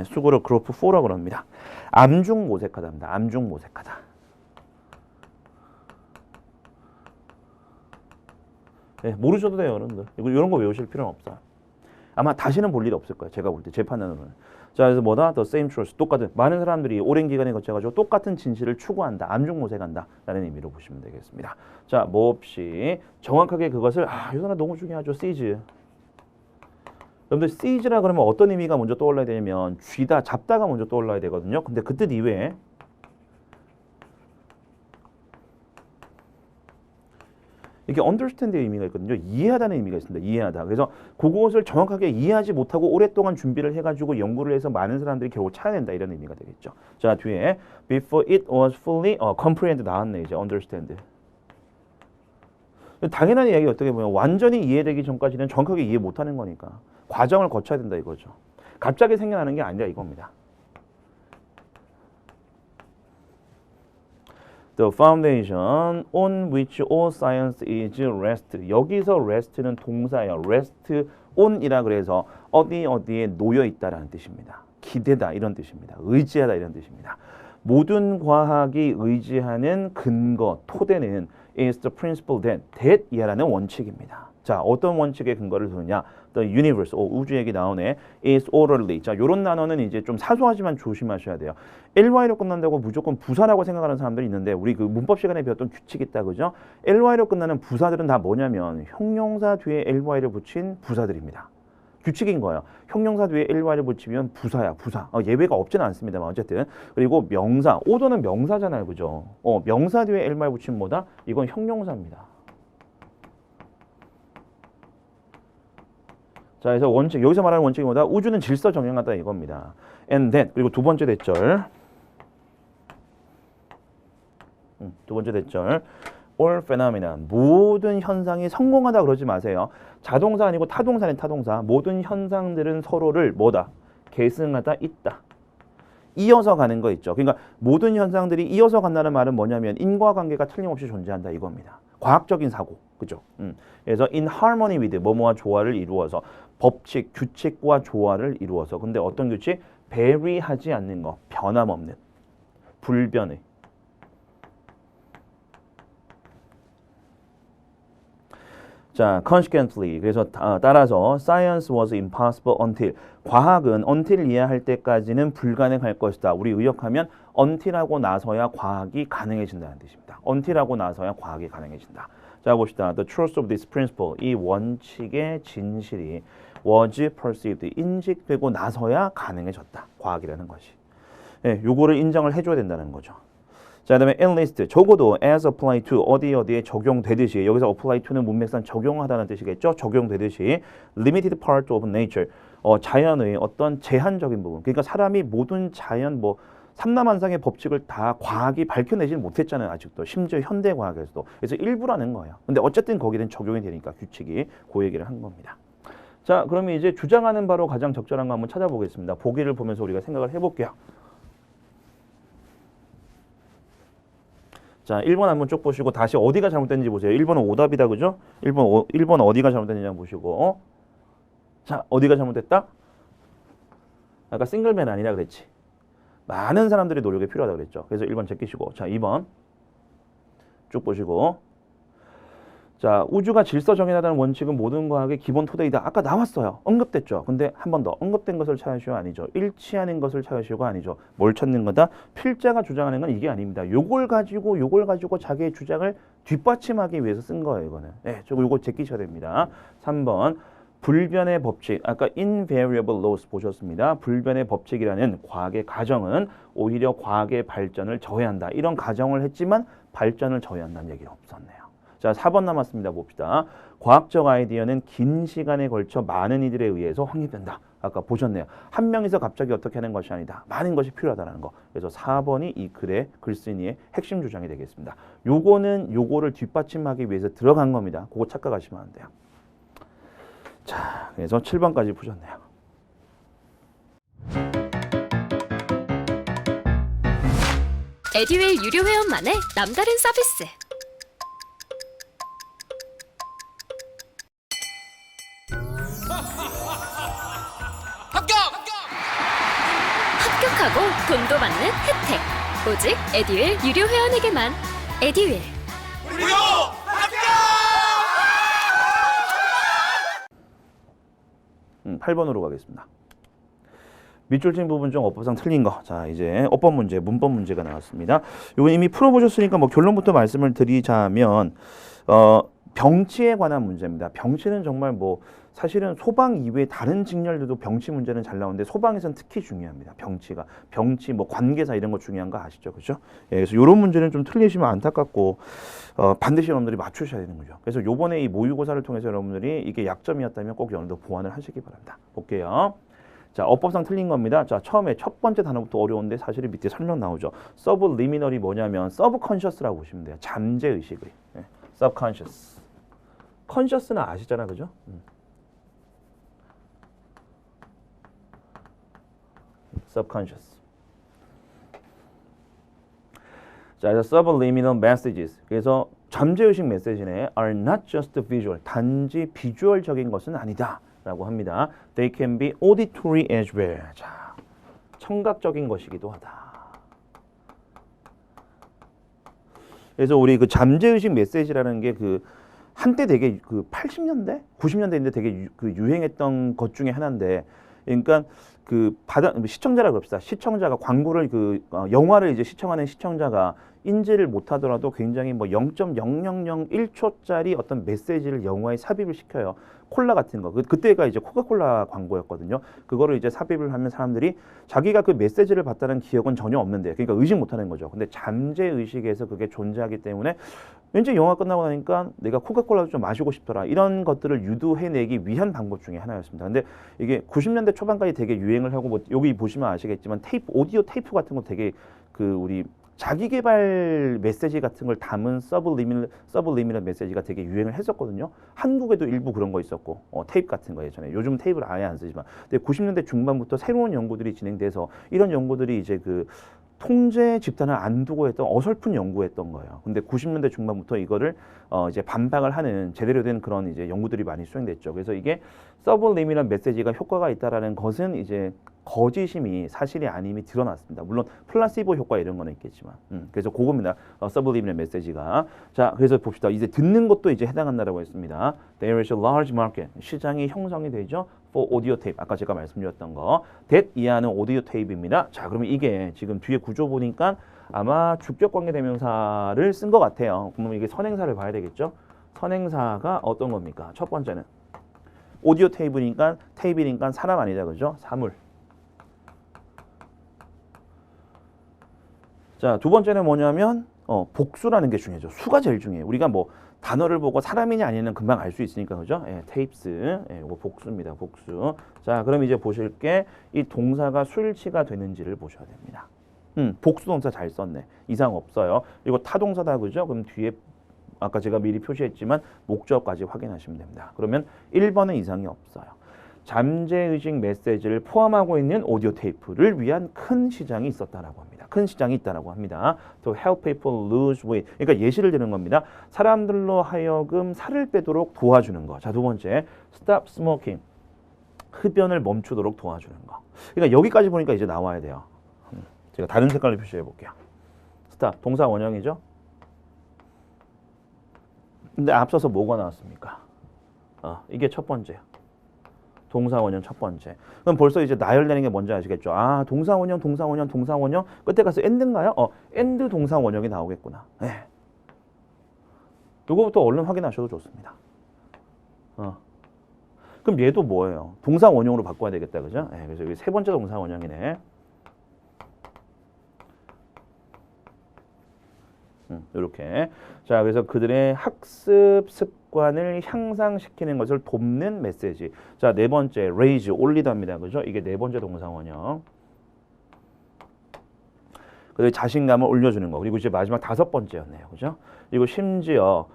수고로 grope for라고 합니다. 암중모색하다입니다. 암중모색하다. 모르셔도 돼요, 여러분들. 이런 거 외우실 필요는 없어요. 아마 다시는 볼 일이 없을 거예요. 제가 볼 때, 제 판단으로는. 자, 그래서 뭐다? The same truth. 똑같은. 많은 사람들이 오랜 기간에 거쳐가지고 똑같은 진실을 추구한다. 암중모색한다. 라는 의미로 보시면 되겠습니다. 자, 뭐 없이 정확하게 그것을, 이 단어 너무 중요하죠. seize. 여러분들 seize라 그러면 어떤 의미가 먼저 떠올라야 되냐면 쥐다, 잡다가 먼저 떠올라야 되거든요. 근데 그 뜻 이외에 이게 understand의 의미가 있거든요. 이해하다는 의미가 있습니다. 이해하다. 그래서 그것을 정확하게 이해하지 못하고 오랫동안 준비를 해가지고 연구를 해서 많은 사람들이 결국 찾아낸다 이런 의미가 되겠죠. 자, 뒤에 before it was fully comprehend 나왔네 이제 understand. 당연한 이야기 어떻게 보면 완전히 이해되기 전까지는 정확하게 이해 못하는 거니까 과정을 거쳐야 된다 이거죠. 갑자기 생겨나는 게 아니라 이겁니다. The foundation on which all science is rest. 여기서 rest는 동사예요. rest on이라 그래서 어디에 놓여 있다라는 뜻입니다. 기대다 이런 뜻입니다. 의지하다 이런 뜻입니다. 모든 과학이 의지하는 근거, 토대는 is the principle that 이하라는 원칙입니다. 자, 어떤 원칙의 근거를 두느냐? The universe, 우주 얘기 나오네. is orderly. 자, 요런 단어는 이제 좀 사소하지만 조심하셔야 돼요. ly로 끝난다고 무조건 부사라고 생각하는 사람들이 있는데 우리 그 문법 시간에 배웠던 규칙이 있다 그죠? ly로 끝나는 부사들은 다 뭐냐면 형용사 뒤에 ly를 붙인 부사들입니다. 규칙인 거예요. 형용사 뒤에 ly를 붙이면 부사야, 부사. 예외가 없지는 않습니다만 어쨌든. 그리고 명사, order는 명사잖아요, 그죠? 명사 뒤에 ly 붙이면 뭐다? 이건 형용사입니다. 자, 그래서 원칙, 여기서 말하는 원칙이 뭐다? 우주는 질서 정연하다 이겁니다. And that, 그리고 두 번째 대절. 두 번째 대절. All phenomena, 모든 현상이 성공하다 그러지 마세요. 자동사 아니고 타동사는 타동사. 모든 현상들은 서로를 뭐다? 계승하다 있다. 이어서 가는 거 있죠. 그러니까 모든 현상들이 이어서 간다는 말은 뭐냐면 인과관계가 틀림없이 존재한다 이겁니다. 과학적인 사고, 그죠? 그래서 in harmony with 뭐뭐와 조화를 이루어서 법칙, 규칙과 조화를 이루어서 근데 어떤 규칙? vary하지 않는 거, 변함없는, 불변의. 자, consequently 그래서 따라서 science was impossible until 과학은 until 이해할 때까지는 불가능할 것이다. 우리 의역하면 until하고 나서야 과학이 가능해진다는 뜻입니다. until하고 나서야 과학이 가능해진다. 자, 봅시다. The truth of this principle 이 원칙의 진실이 was perceived 인식되고 나서야 가능해졌다. 과학이라는 것이. 네, 요거를 인정을 해줘야 된다는 거죠. 자, 그다음에 at least 적어도 as apply to 어디에 적용되듯이 여기서 apply to는 문맥상 적용하다는 뜻이겠죠. 적용되듯이 limited part of nature 자연의 어떤 제한적인 부분. 그러니까 사람이 모든 자연 뭐 삼라만상의 법칙을 다 과학이 밝혀내지는 못했잖아요. 아직도 심지어 현대 과학에서도. 그래서 일부라는 거예요. 근데 어쨌든 거기는 적용이 되니까 규칙이 그 얘기를 한 겁니다. 자, 그러면 이제 주장하는 바로 가장 적절한 거 한번 찾아보겠습니다. 보기를 보면서 우리가 생각을 해볼게요. 자, 1번 한번 쭉 보시고 다시 어디가 잘못됐는지 보세요. 1번은 오답이다, 그죠? 1번 어디가 잘못됐는지 한번 보시고. 자, 어디가 잘못됐다? 아까 싱글맨 아니라 그랬지. 많은 사람들의 노력이 필요하다 그랬죠. 그래서 1번 제끼시고. 자, 2번 쭉 보시고. 자, 우주가 질서 정연하다는 원칙은 모든 과학의 기본 토대이다. 아까 나왔어요. 언급됐죠. 근데 한 번 더 언급된 것을 찾으시오 아니죠. 일치하는 것을 찾으시오가 아니죠. 뭘 찾는 거다? 필자가 주장하는 건 이게 아닙니다. 요걸 가지고 자기의 주장을 뒷받침하기 위해서 쓴 거예요. 이거는. 네, 요거 제끼셔야 됩니다. 3번 불변의 법칙. 아까 invariable laws 보셨습니다. 불변의 법칙이라는 과학의 가정은 오히려 과학의 발전을 저해한다. 이런 가정을 했지만 발전을 저해한다는 얘기는 없었네요. 자, 4번 남았습니다. 봅시다. 과학적 아이디어는 긴 시간에 걸쳐 많은 이들에 의해서 확립된다. 아까 보셨네요. 한 명이서 갑자기 어떻게 하는 것이 아니다. 많은 것이 필요하다는 거. 그래서 4번이 이 글의 글쓴이의 핵심 주장이 되겠습니다. 요거를 뒷받침하기 위해서 들어간 겁니다. 그거 착각하시면 안 돼요. 자, 그래서 7번까지 푸셨네요. 에듀윌 유료 회원만의 남다른 서비스. 합격하고 돈도 받는 혜택. 오직 에듀윌 유료 회원에게만. 에듀윌. 무료 합격! 8번으로 가겠습니다. 밑줄 친 부분 중 어법상 틀린 거. 자, 이제 어법 문제, 문법 문제가 나왔습니다. 이건 이미 풀어보셨으니까 뭐 결론부터 말씀을 드리자면 병치에 관한 문제입니다. 병치는 정말 뭐 사실은 소방 이외에 다른 직렬들도 병치 문제는 잘 나오는데 소방에서는 특히 중요합니다. 병치가. 병치 뭐 관계사 이런 거 중요한 거 아시죠? 그죠? 예, 그래서 이런 문제는 좀 틀리시면 안타깝고 반드시 여러분들이 맞추셔야 되는 거죠. 그래서 요번에 이 모의고사를 통해서 여러분들이 이게 약점이었다면 꼭 여러분들 보완을 하시기 바랍니다. 볼게요. 자, 어법상 틀린 겁니다. 자, 처음에 첫 번째 단어부터 어려운데 사실은 밑에 설명 나오죠. 서브리미널이 뭐냐면 서브컨셔스라고 보시면 돼요. 잠재의식의. 네. subconscious. 컨셔스는 아시잖아, 그죠? subconscious. 자, subliminal messages. 그래서 잠재의식 메시지네 are not just visual. 단지 비주얼적인 것은 아니다. 라고 합니다. They can be auditory as well. 자, 청각적인 것이기도 하다. 그래서 우리 그 잠재의식 메시지라는 게 그 한때 되게 그 80년대, 90년대인데 되게 그 유행했던 것 중에 하나인데, 그러니까 그 시청자라 그럽시다. 시청자가 광고를 영화를 이제 시청하는 시청자가 인지를 못하더라도 굉장히 뭐 0.0001초짜리 어떤 메시지를 영화에 삽입을 시켜요. 콜라 같은 거. 그때가 이제 코카콜라 광고였거든요. 그거를 이제 삽입을 하면 사람들이 자기가 그 메시지를 봤다는 기억은 전혀 없는데, 그러니까 의식 못하는 거죠. 근데 잠재 의식에서 그게 존재하기 때문에 왠지 영화 끝나고 나니까 내가 코카콜라도 좀 마시고 싶더라. 이런 것들을 유도해내기 위한 방법 중에 하나였습니다. 근데 이게 90년대 초반까지 되게 유행을 하고, 뭐 여기 보시면 아시겠지만 오디오 테이프 같은 거 되게 우리 자기 개발 메시지 같은 걸 담은 서블리미널 메시지가 되게 유행을 했었거든요. 한국에도 일부 그런 거 있었고, 테이프 같은 거 예전에. 요즘 테이프를 아예 안 쓰지만. 근데 90년대 중반부터 새로운 연구들이 진행돼서 이런 연구들이 이제 통제 집단을 안 두고 했던 어설픈 연구했던 거예요. 근데 90년대 중반부터 이거를 이제 반박을 하는 제대로 된 그런 이제 연구들이 많이 수행됐죠. 그래서 이게 서블리미널 메시지가 효과가 있다라는 것은 이제 거짓임이 사실이 아님이 드러났습니다. 물론 플라시보 효과 이런 거는 있겠지만, 그래서 그겁니다. 서블리미널 메시지가. 자, 그래서 봅시다. 이제 듣는 것도 이제 해당한다라고 했습니다. There is a large market. 시장이 형성이 되죠. For audio tape. 아까 제가 말씀드렸던 거. that 이하는 오디오 테이프입니다. 자, 그러면 이게 지금 뒤에 구조 보니까 아마 주격 관계 대명사를 쓴 것 같아요. 그러면 이게 선행사를 봐야 되겠죠. 선행사가 어떤 겁니까? 첫 번째는 오디오 테이프니까 사람 아니다, 그죠? 사물. 자, 두 번째는 뭐냐면 복수라는 게 중요하죠. 수가 제일 중요해요. 우리가 뭐 단어를 보고 사람이냐 아니냐는 금방 알 수 있으니까, 그죠? 테이프스. 이거 복수입니다. 복수. 자, 그럼 이제 보실 게 이 동사가 수일치가 되는지를 보셔야 됩니다. 복수 동사 잘 썼네. 이상 없어요. 이거 타동사다, 그죠? 그럼 뒤에 아까 제가 미리 표시했지만 목적까지 확인하시면 됩니다. 그러면 1번은 이상이 없어요. 잠재의식 메시지를 포함하고 있는 오디오 테이프를 위한 큰 시장이 있었다라고 합니다. 큰 시장이 있다라고 합니다. To help people lose weight. 그러니까 예시를 드는 겁니다. 사람들로 하여금 살을 빼도록 도와주는 거. 자, 두 번째, stop smoking. 흡연을 멈추도록 도와주는 거. 그러니까 여기까지 보니까 이제 나와야 돼요. 제가 다른 색깔로 표시해 볼게요. stop, 동사 원형이죠. 근데 앞서서 뭐가 나왔습니까? 이게 첫 번째요. 동사 원형 첫 번째. 그럼 벌써 이제 나열되는 게 뭔지 아시겠죠? 아, 동사 원형. 끝에 가서 end인가요? end 동사 원형이 나오겠구나. 네. 이거부터 얼른 확인하셔도 좋습니다. 그럼 얘도 뭐예요? 동사 원형으로 바꿔야 되겠다, 그죠? 네, 그래서 여기 세 번째 동사 원형이네. 이렇게. 자, 그래서 그들의 학습 습관을 향상시키는 것을 돕는 메시지. 자, 네 번째, raise, 올리다입니다. 그죠? 이게 네 번째 동사 원형. 그들의 자신감을 올려주는 거. 그리고 이제 마지막 다섯 번째였네요. 그죠? 이거 심지어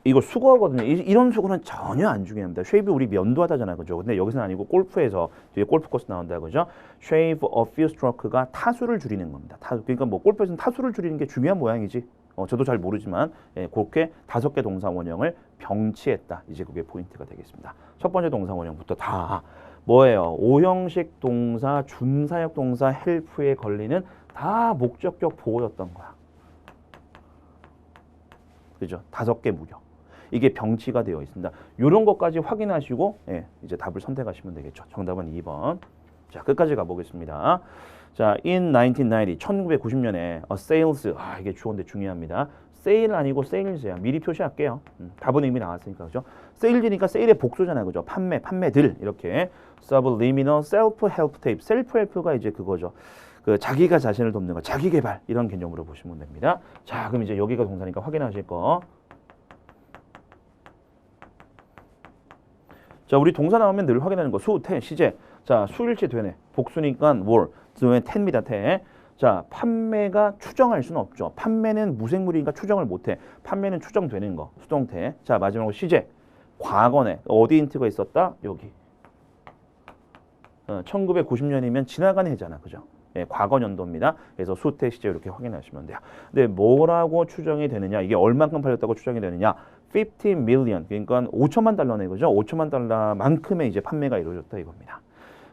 이거 수거거든요. 이런 수거는 전혀 안 중요합니다. 쉐이브 우리 면도하다잖아요. 그죠? 근데 여기서는 아니고 골프에서 뒤에 골프 코스 나온다. 그죠? shave a few stroke가 타수를 줄이는 겁니다. 그러니까 뭐 골프에서는 타수를 줄이는 게 중요한 모양이지. 저도 잘 모르지만 그렇게 5개 동사 원형을 병치했다. 이제 그게 포인트가 되겠습니다. 첫 번째 동사 원형부터 다 뭐예요? 오형식 동사, 준사역 동사, help에 걸리는 다 목적격 보호였던 거야. 그죠? 5개 무려. 이게 병치가 되어 있습니다. 이런 것까지 확인하시고 이제 답을 선택하시면 되겠죠. 정답은 2번. 자, 끝까지 가보겠습니다. 자, in 1990, 1990년에 sales, 이게 주어인데 중요합니다. sale 아니고 sales야. 미리 표시할게요. 답은 이미 나왔으니까, 그죠? sales니까 sale의 복수잖아요, 그죠? 판매들 이렇게. subliminal self-help tape, self-help가 이제 그거죠. 자기가 자신을 돕는 거, 자기 개발 이런 개념으로 보시면 됩니다. 자, 그럼 이제 여기가 동사니까 확인하실 거. 자, 우리 동사 나오면 늘 확인하는 거. 수, 태, 시제. 자, 수일치 되네. 복수니까 월. 그다음에 태입니다. 태. 자, 판매가 추정할 수는 없죠. 판매는 무생물이니까 추정을 못해. 판매는 추정되는 거. 수동태. 자, 마지막으로 시제. 과거네. 어디 힌트가 있었다? 여기. 1990년이면 지나간 해잖아. 그죠? 예, 과거 연도입니다. 그래서 수태 시제 이렇게 확인하시면 돼요. 근데 뭐라고 추정이 되느냐? 이게 얼만큼 팔렸다고 추정이 되느냐? 50 million. 그러니까 5천만 달러네, 그죠? 5천만 달러만큼의 이제 판매가 이루어졌다 이겁니다.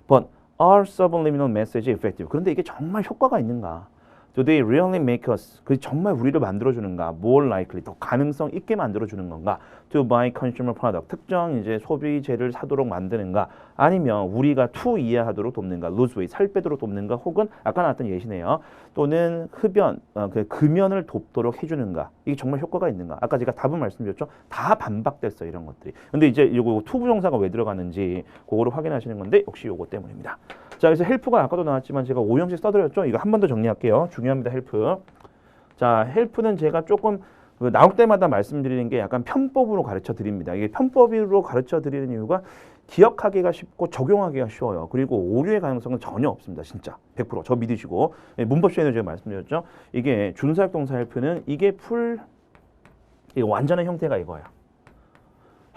But are subliminal message effective? 그런데 이게 정말 효과가 있는가? Do they really make us? 그 정말 우리를 만들어주는가? More likely, 더 가능성 있게 만들어주는 건가? To buy consumer product, 특정 이제 소비재를 사도록 만드는가? 아니면 우리가 to 이해하도록 돕는가? Lose weight, 살 빼도록 돕는가? 혹은 아까 나왔던 예시네요. 또는 흡연, 그 금연을 돕도록 해주는가? 이게 정말 효과가 있는가? 아까 제가 답은 말씀드렸죠. 다 반박됐어 이런 것들이. 근데 이제 이거 to 부정사가 왜 들어가는지 그거를 확인하시는 건데 역시 요거 때문입니다. 자, 그래서 헬프가 아까도 나왔지만 제가 5형식 써드렸죠. 이거 한 번 더 정리할게요. 중요합니다. 헬프. 자, 헬프는 제가 조금 나올 때마다 말씀드리는 게 약간 편법으로 가르쳐 드립니다. 이게 편법으로 가르쳐 드리는 이유가 기억하기가 쉽고 적용하기가 쉬워요. 그리고 오류의 가능성은 전혀 없습니다. 진짜 100%. 저 믿으시고. 문법 시간에 제가 말씀드렸죠. 이게 준사역 동사 헬프는 이게 이게 완전한 형태가 이거예요.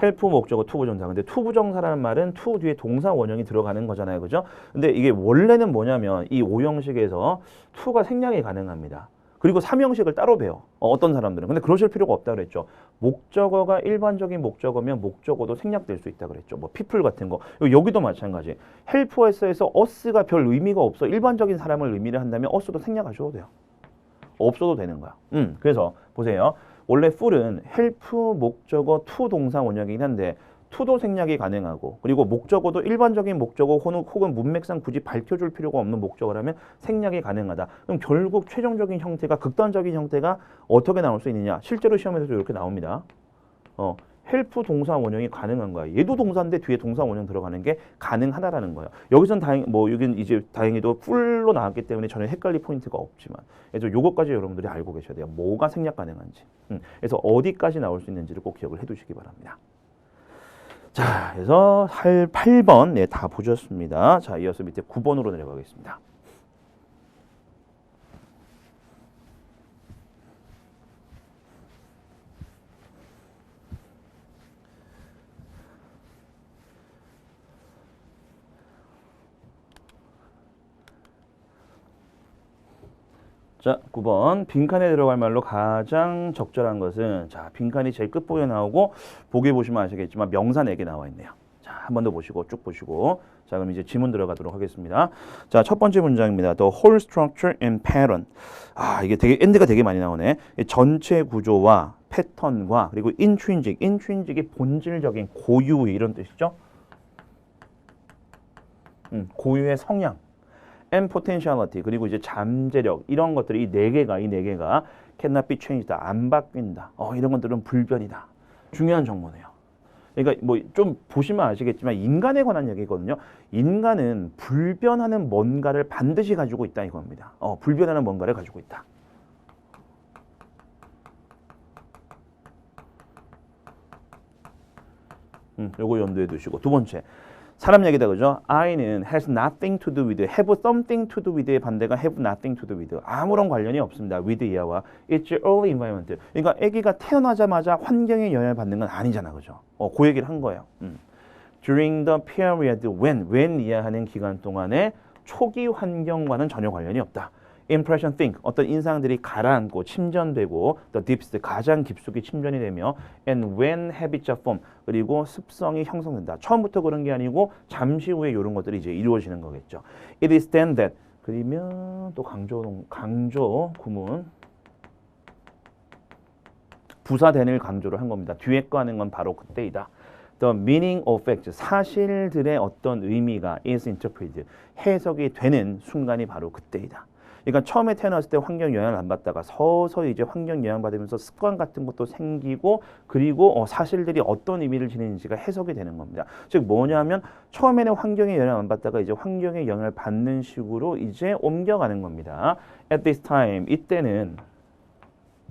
헬프 목적어 투 부정사. 근데 투 부정사라는 말은 투 뒤에 동사 원형이 들어가는 거잖아요. 그죠? 근데 이게 원래는 뭐냐면 이 5형식에서 투가 생략이 가능합니다. 그리고 3형식을 따로 배워. 어떤 사람들은. 근데 그러실 필요가 없다 그랬죠. 목적어가 일반적인 목적어면 목적어도 생략될 수 있다 그랬죠. 뭐 people 같은 거. 여기도 마찬가지. 헬프에서 us가 별 의미가 없어. 일반적인 사람을 의미를 한다면 us도 생략하셔도 돼요. 없어도 되는 거야. 그래서 보세요. 원래 full은 help 목적어 to 동사 원형이긴 한데 to도 생략이 가능하고 그리고 목적어도 일반적인 목적어 혹은 문맥상 굳이 밝혀줄 필요가 없는 목적어라면 생략이 가능하다. 그럼 결국 최종적인 형태가 극단적인 형태가 어떻게 나올 수 있느냐? 실제로 시험에서도 이렇게 나옵니다. help 동사 원형이 가능한 거야. 얘도 동사인데 뒤에 동사 원형 들어가는 게 가능하다라는 거예요. 여기선 여긴 이제 다행히도 풀로 나왔기 때문에 전혀 헷갈릴 포인트가 없지만, 그래서 요것까지 여러분들이 알고 계셔야 돼요. 뭐가 생략 가능한지. 그래서 어디까지 나올 수 있는지를 꼭 기억을 해두시기 바랍니다. 자, 그래서 8번 네, 다 보셨습니다. 자, 이어서 밑에 9번으로 내려가겠습니다. 자, 9번. 빈칸에 들어갈 말로 가장 적절한 것은, 자, 빈칸이 제일 끝부분에 나오고 보기 보시면 아시겠지만 명사 4개 나와 있네요. 자, 한 번 더 보시고 쭉 보시고. 자, 그럼 이제 지문 들어가도록 하겠습니다. 자, 첫 번째 문장입니다. The whole structure and pattern. 아, 이게 되게 엔드가 되게 많이 나오네. 전체 구조와 패턴과 그리고 intrinsic. intrinsic이 본질적인 고유 이런 뜻이죠. 고유의 성향. and potentiality 그리고 이제 잠재력 이런 것들이 이 네 개가 cannot be changed다 안 바뀐다. 이런 것들은 불변이다. 중요한 정보네요. 그러니까 뭐 좀 보시면 아시겠지만 인간에 관한 얘기거든요. 인간은 불변하는 뭔가를 반드시 가지고 있다 이겁니다. 불변하는 뭔가를 가지고 있다. 요거 염두에 두시고 두 번째. 사람 얘기다 그죠? I는 has nothing to do with, have something to do with의 반대가 have nothing to do with. 아무런 관련이 없습니다. with 이하와. It's early environment. 그러니까 아기가 태어나자마자 환경에 영향을 받는 건 아니잖아, 그죠? 그 얘기를 한 거예요. During the period when 이하하는 기간 동안에 초기 환경과는 전혀 관련이 없다. Impression, think, 어떤 인상들이 가라앉고 침전되고 the deepest, 가장 깊숙이 침전이 되며 and when habits are formed, 그리고 습성이 형성된다. 처음부터 그런 게 아니고 잠시 후에 이런 것들이 이제 이루어지는 거겠죠. It is then that, 그러면 또 강조 구문 부사 then을 강조를 한 겁니다. 뒤에 거 하는 건 바로 그때이다. The meaning of facts, 사실들의 어떤 의미가 is interpreted, 해석이 되는 순간이 바로 그때이다. 그러니까 처음에 태어났을 때 환경 영향을 안 받다가 서서히 이제 환경 영향 받으면서 습관 같은 것도 생기고 그리고 사실들이 어떤 의미를 지니는지가 해석이 되는 겁니다. 즉 뭐냐면 처음에는 환경에 영향을 안 받다가 이제 환경에 영향을 받는 식으로 이제 옮겨가는 겁니다. At this time, 이때는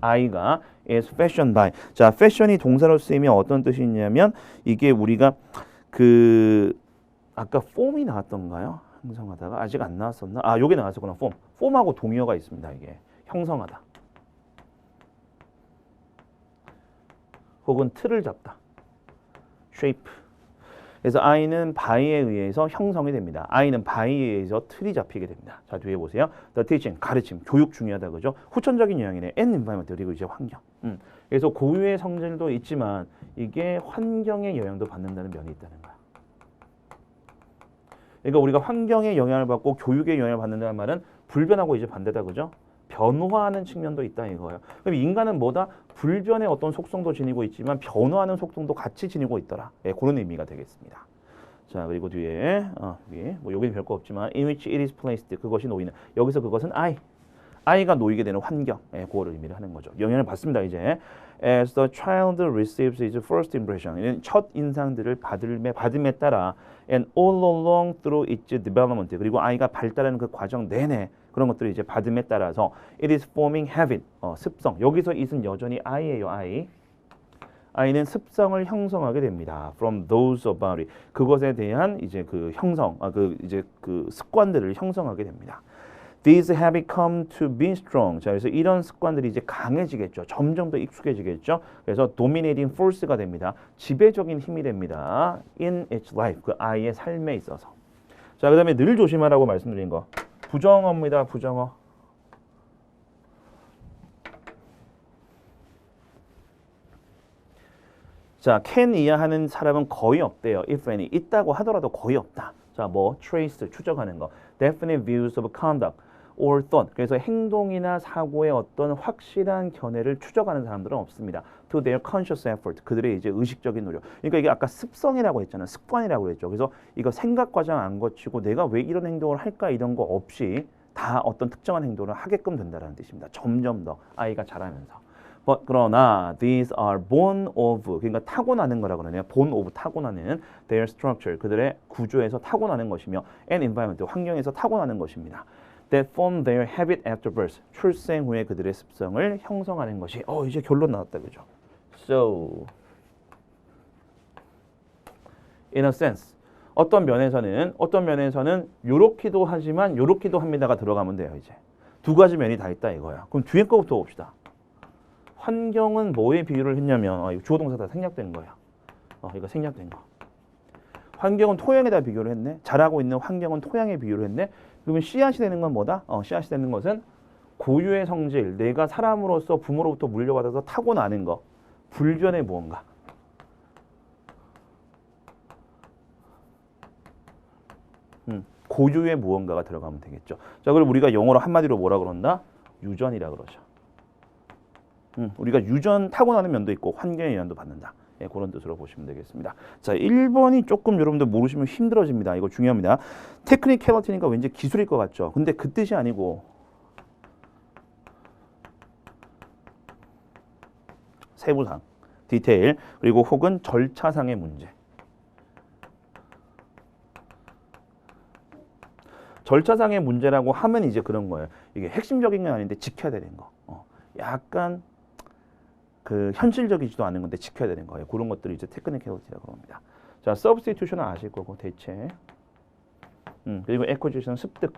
I가 is fashioned by. 자, fashion이 동사로 쓰이면 어떤 뜻이 있냐면 이게 우리가 아까 form이 나왔던가요? 형성하다가 아직 안 나왔었나? 요게 나왔었구나. 폼하고 동의어가 있습니다. 이게 형성하다. 혹은 틀을 잡다. shape. 그래서 I는 by에 의해서 형성이 됩니다. I는 by에 의해서 틀이 잡히게 됩니다. 자, 뒤에 보세요. The teaching, 가르침, 교육 중요하다 그죠? 후천적인 영향이네. And environment, 그리고 이제 환경. 그래서 고유의 성질도 있지만 이게 환경의 영향도 받는다는 면이 있다는 거야. 그러니까 우리가 환경의 영향을 받고 교육의 영향을 받는다는 말은 불변하고 이제 반대다 그죠? 변화하는 측면도 있다 이거예요. 그럼 인간은 뭐다? 불변의 어떤 속성도 지니고 있지만 변화하는 속성도 같이 지니고 있더라. 예, 그런 의미가 되겠습니다. 자, 그리고 뒤에 위에 뭐 여기는 별거 없지만 in which it is placed, 그것이 놓이는, 여기서 그것은 I가 놓이게 되는 환경, 예, 그거를 의미를 하는 거죠. 영향을 받습니다. 이제 as the child receives its first impression, 첫 인상들을 받음에 따라 and all along through its development, 그리고 아이가 발달하는 그 과정 내내 그런 것들이 이제 받음에 따라서 it is forming habit, 습성. 여기서 it은 여전히 I예요. I는 습성을 형성하게 됩니다. From those about it, 그것에 대한 이제 그 형성, 그 습관들을 형성하게 됩니다. These have come to be strong. 자, 그래서 이런 습관들이 이제 강해지겠죠. 점점 더 익숙해지겠죠. 그래서 dominating force가 됩니다. 지배적인 힘이 됩니다. In its life, 그 아이의 삶에 있어서. 자, 그다음에 늘 조심하라고 말씀드린 거. 부정어입니다. 부정어. 자, can 이하하는 사람은 거의 없대요. If any, 있다고 하더라도 거의 없다. 자, 뭐 trace, 추적하는 거. Definite views of conduct or thought. 그래서 행동이나 사고의 어떤 확실한 견해를 추적하는 사람들은 없습니다. To their conscious effort. 그들의 이제 의식적인 노력. 그러니까 이게 아까 습성이라고 했잖아요. 습관이라고 했죠. 그래서 이거 생각 과정 안 거치고 내가 왜 이런 행동을 할까 이런 거 없이 다 어떤 특정한 행동을 하게끔 된다는 뜻입니다. 점점 더 아이가 자라면서. But, 그러나 these are born of, 그러니까 타고나는 거라고 그러네요. born of, 타고나는 their structure, 그들의 구조에서 타고나는 것이며 and environment, 환경에서 타고나는 것입니다. That form their habit after birth, 출생 후에 그들의 습성을 형성하는 것이 이제 결론 나왔다 그죠? So, in a sense, 어떤 면에서는 요렇게도 하지만 요렇게도 합니다가 들어가면 돼요. 이제 두 가지 면이 다 있다 이거야. 그럼 뒤에 거부터 봅시다. 환경은 뭐에 비유를 했냐면 이거 주어 동사 다 생략된 거야. 이거 생략된 거. 환경은 토양에다 비교를 했네. 자라고 있는 환경은 토양에 비유를 했네. 그러면 씨앗이 되는 건 뭐다? 씨앗이 되는 것은 고유의 성질, 내가 사람으로서 부모로부터 물려받아서 타고나는 거. 불변의 무언가. 고유의 무언가가 들어가면 되겠죠. 자, 그럼 우리가 영어로 한마디로 뭐라 그런다? 유전이라 그러죠. 우리가 유전 타고나는 면도 있고 환경의 영향도 받는다. 예, 그런 뜻으로 보시면 되겠습니다. 자, 1번이 조금 여러분들 모르시면 힘들어집니다. 이거 중요합니다. 테크니컬리티니까 왠지 기술일 것 같죠. 근데 그 뜻이 아니고 세부상, 디테일, 그리고 혹은 절차상의 문제. 절차상의 문제라고 하면 이제 그런 거예요. 이게 핵심적인 건 아닌데 지켜야 되는 거. 약간 그 현실적이지도 않은 건데 지켜야 되는 거예요. 그런 것들을 이제 테크니컬리티라고 합니다. 자, substitution은 아실 거고 대체. 그리고 acquisition 습득.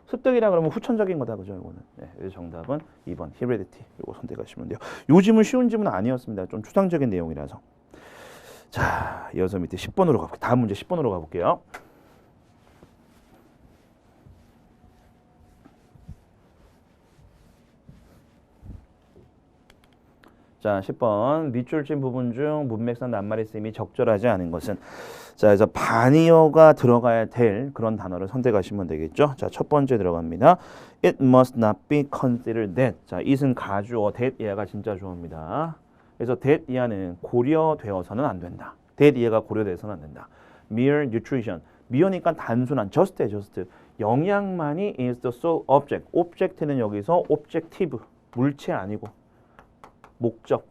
습득이라 그러면 후천적인 거다 그죠, 이거는. 네, 그래서 정답은 2번 heredity. 이거 선택하시면 돼요. 요 질문 쉬운 질문 아니었습니다. 좀 추상적인 내용이라서. 자, 이어서 밑에 10번으로 가볼게요. 다음 문제 10번으로 가볼게요. 자, 10번. 밑줄 친 부분 중 문맥상 낱말의 쓰임이 적절하지 않은 것은. 자, 그래서 반의어가 들어가야 될 그런 단어를 선택하시면 되겠죠. 자, 첫 번째 들어갑니다. It must not be considered that. 자, it은 가주어, that 이하가 진짜 주어입니다. 그래서 that 이하는 고려되어서는 안 된다. that 이하가 고려되어서는 안 된다. Mere nutrition. 미어니까 단순한, just에 just. 영양만이 is the sole object. object는 여기서 objective, 물체 아니고 목적.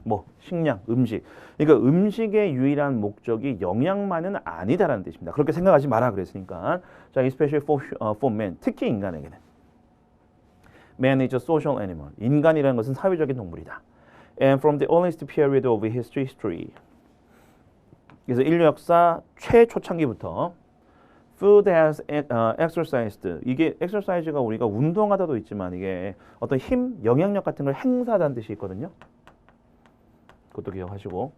뭐 식량, 음식. 그러니까 음식의 유일한 목적이 영양만은 아니다라는 뜻입니다. 그렇게 생각하지 마라 그랬으니까. 자, especially for man. 특히 인간에게는. Man is a social animal. 인간이라는 것은 사회적인 동물이다. And from the earliest period of history. 그래서 인류 역사 최초창기부터 food has exercised. 이게 exercise가 우리가 운동하다도 있지만 이게 어떤 힘, 영향력 같은 걸 행사하다는 뜻이 있거든요. 그것도 기억하시고.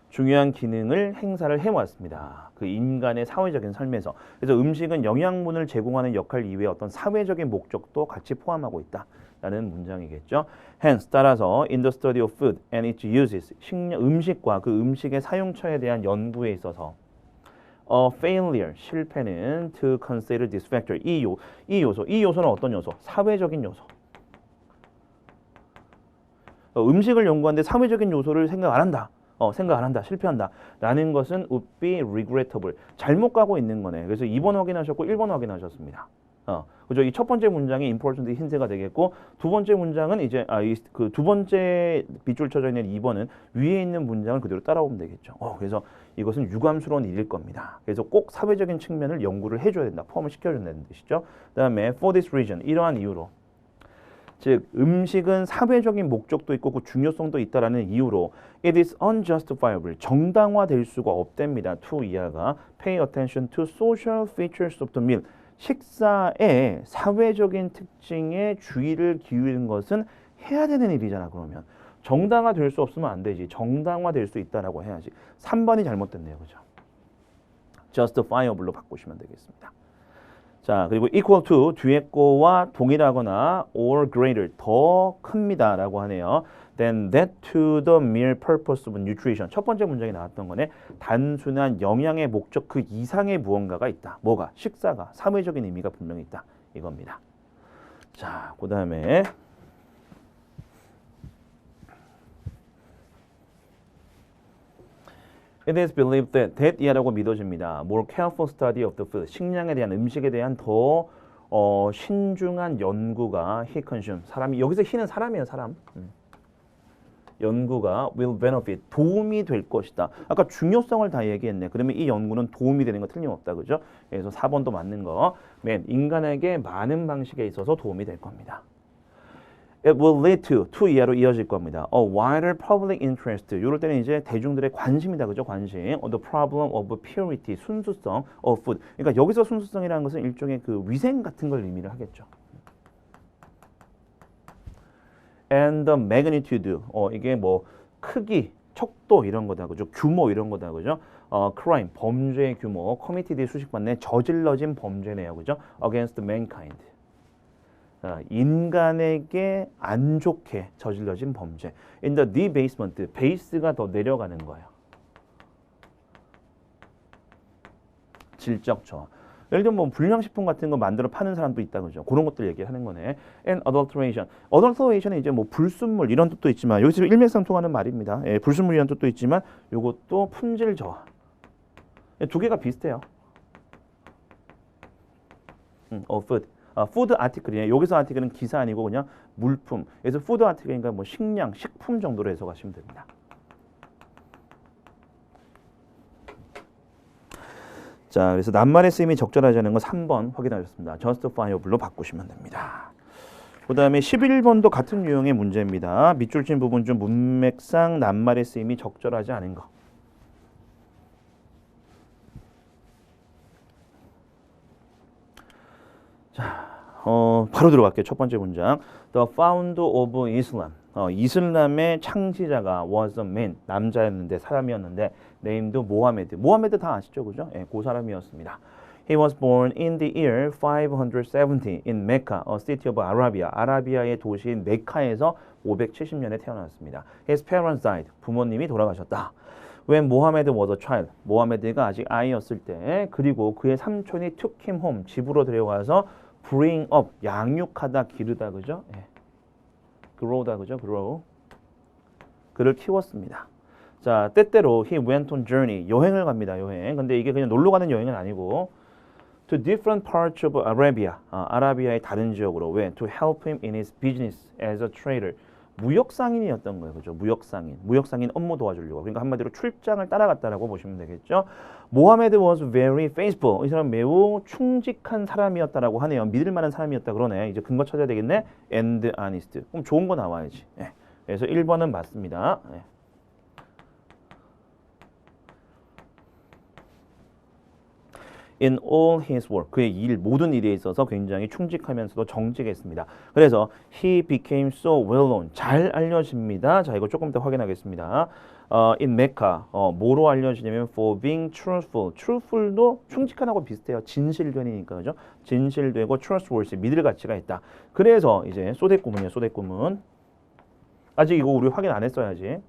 중요한 기능을 행사를 해왔습니다. 그 인간의 사회적인 삶에서. 그래서 음식은 영양분을 제공하는 역할 이외에 어떤 사회적인 목적도 같이 포함하고 있다라는 문장이겠죠. Hence 따라서 in the study of food and its uses 음식과 그 음식의 사용처에 대한 연구에 있어서 failure 실패는 to consider this factor 이 요소는 어떤 요소? 사회적인 요소. 음식을 연구하는데 사회적인 요소를 생각 안 한다, 실패한다 라는 것은 would be regrettable. 잘못 가고 있는 거네. 그래서 2번 확인하셨고 1번 확인하셨습니다. 그죠? 이 첫 번째 문장이 important 힌트가 되겠고 두 번째 문장은 이제 그 두 번째 빗줄 쳐져 있는 2번은 위에 있는 문장을 그대로 따라오면 되겠죠. 그래서 이것은 유감스러운 일일 겁니다. 그래서 꼭 사회적인 측면을 연구를 해줘야 된다. 포함을 시켜줘야 된다는 뜻이죠. 그다음에 for this reason 이러한 이유로 즉 음식은 사회적인 목적도 있고 그 중요성도 있다라는 이유로 it is unjustifiable 정당화될 수가 없답니다. to 이하가 pay attention to social features of the meal 식사의 사회적인 특징에 주의를 기울이는 것은 해야 되는 일이잖아. 그러면 정당화될 수 없으면 안 되지. 정당화될 수 있다라고 해야지. 3번이 잘못됐네요. 그죠? justifiable로 바꾸시면 되겠습니다. 자, 그리고 equal to 뒤에 거와 동일하거나 or greater 더 큽니다 라고 하네요. Then that to the mere purpose of nutrition. 첫 번째 문장에 나왔던 거네. 단순한 영양의 목적 그 이상의 무언가가 있다. 뭐가? 식사가 사회적인 의미가 분명히 있다. 이겁니다. 자, 그 다음에 It is believed that 이하라고 믿어집니다. More careful study of the food. 식량에 대한 음식에 대한 더 신중한 연구가 he consume. 사람이 여기서 he는 사람이에요. 사람. 연구가 will benefit. 도움이 될 것이다. 아까 중요성을 다 얘기했네. 그러면 이 연구는 도움이 되는 거 틀림없다. 그죠? 그래서 4번도 맞는 거. 인간에게 많은 방식에 있어서 도움이 될 겁니다. It will lead to 이하로 이어질 겁니다. A wider public interest. 이럴 때는 이제 대중들의 관심이다. 그죠? 관심. The problem of purity. 순수성 of food. 그러니까 여기서 순수성이라는 것은 일종의 그 위생 같은 걸 의미를 하겠죠. And the magnitude. 이게 뭐 크기, 척도 이런 거다. 그죠? 규모 이런 거다. 그죠? crime. 범죄의 규모. committed 수식받네. 저질러진 범죄네요. 그죠? against mankind. 인간에게 안 좋게 저질러진 범죄. In the debasement, 베이스가 더 내려가는 거예요. 질적 저하. 예를 들면 뭐 불량식품 같은 거 만들어 파는 사람도 있다 그죠? 그런 것들 얘기하는 거네. And adulteration. adulteration은 이제 뭐 불순물 이런 뜻도 있지만 여기서 일맥상통하는 말입니다. 불순물이라는 뜻도 있지만 이것도 품질 저하. 두 개가 비슷해요. food. 푸드 아티클이에요. 여기서 아티클은 기사 아니고 그냥 물품. 그래서 푸드 아티클이니까 뭐 식량, 식품 정도로 해석하시면 됩니다. 자, 그래서 낱말의 쓰임이 적절하지 않은 거 3번 확인하셨습니다. justifiable로 바꾸시면 됩니다. 그 다음에 11번도 같은 유형의 문제입니다. 밑줄 친 부분 중 문맥상 낱말의 쓰임이 적절하지 않은 거. 자, 바로 들어갈게요. 첫 번째 문장. The founder of Islam. 이슬람의 창시자가 was a man. 남자였는데 사람이었는데 named 모하메드. 모하메드 다 아시죠? 그죠? 그 사람이었습니다. He was born in the year 570 in Mecca, a city of Arabia. 아라비아의 도시인 메카에서 570년에 태어났습니다. His parents died. 부모님이 돌아가셨다. When Mohammed was a child. 모하메드가 아직 아이였을 때 그리고 그의 삼촌이 took him home. 집으로 데려가서 bring up. 양육하다, 기르다. 그죠? grow다. 그죠? grow. 그를 키웠습니다. 자, 때때로 he went on journey. 여행을 갑니다. 여행. 근데 이게 그냥 놀러 가는 여행은 아니고 to different parts of Arabia. 아라비아의 다른 지역으로. 왜? To help him in his business as a trader. 무역상인이었던 거예요. 그죠? 무역상인 업무 도와주려고. 그러니까 한마디로 출장을 따라갔다라고 보시면 되겠죠. 모하메드 was very faithful. 이 사람 매우 충직한 사람이었다라고 하네요. 믿을 만한 사람이었다 그러네. 이제 근거 찾아야 되겠네. and honest. 그럼 좋은 거 나와야지. 그래서 1번은 맞습니다. in all his work. 그의 모든 일에 있어서 굉장히 충직하면서도 정직했습니다. 그래서 he became so well known. 잘 알려집니다. 자, 이거 조금 더 확인하겠습니다. in Mecca. 뭐로 알려지냐면 for being truthful. truthful도 충직한하고 비슷해요. 진실견이니까, 그죠? 진실되고 trustworthy. 믿을 가치가 있다. 그래서 이제 소대꾸문이에요. 소대꾸문. 아직 이거 우리 확인 안 했어야지.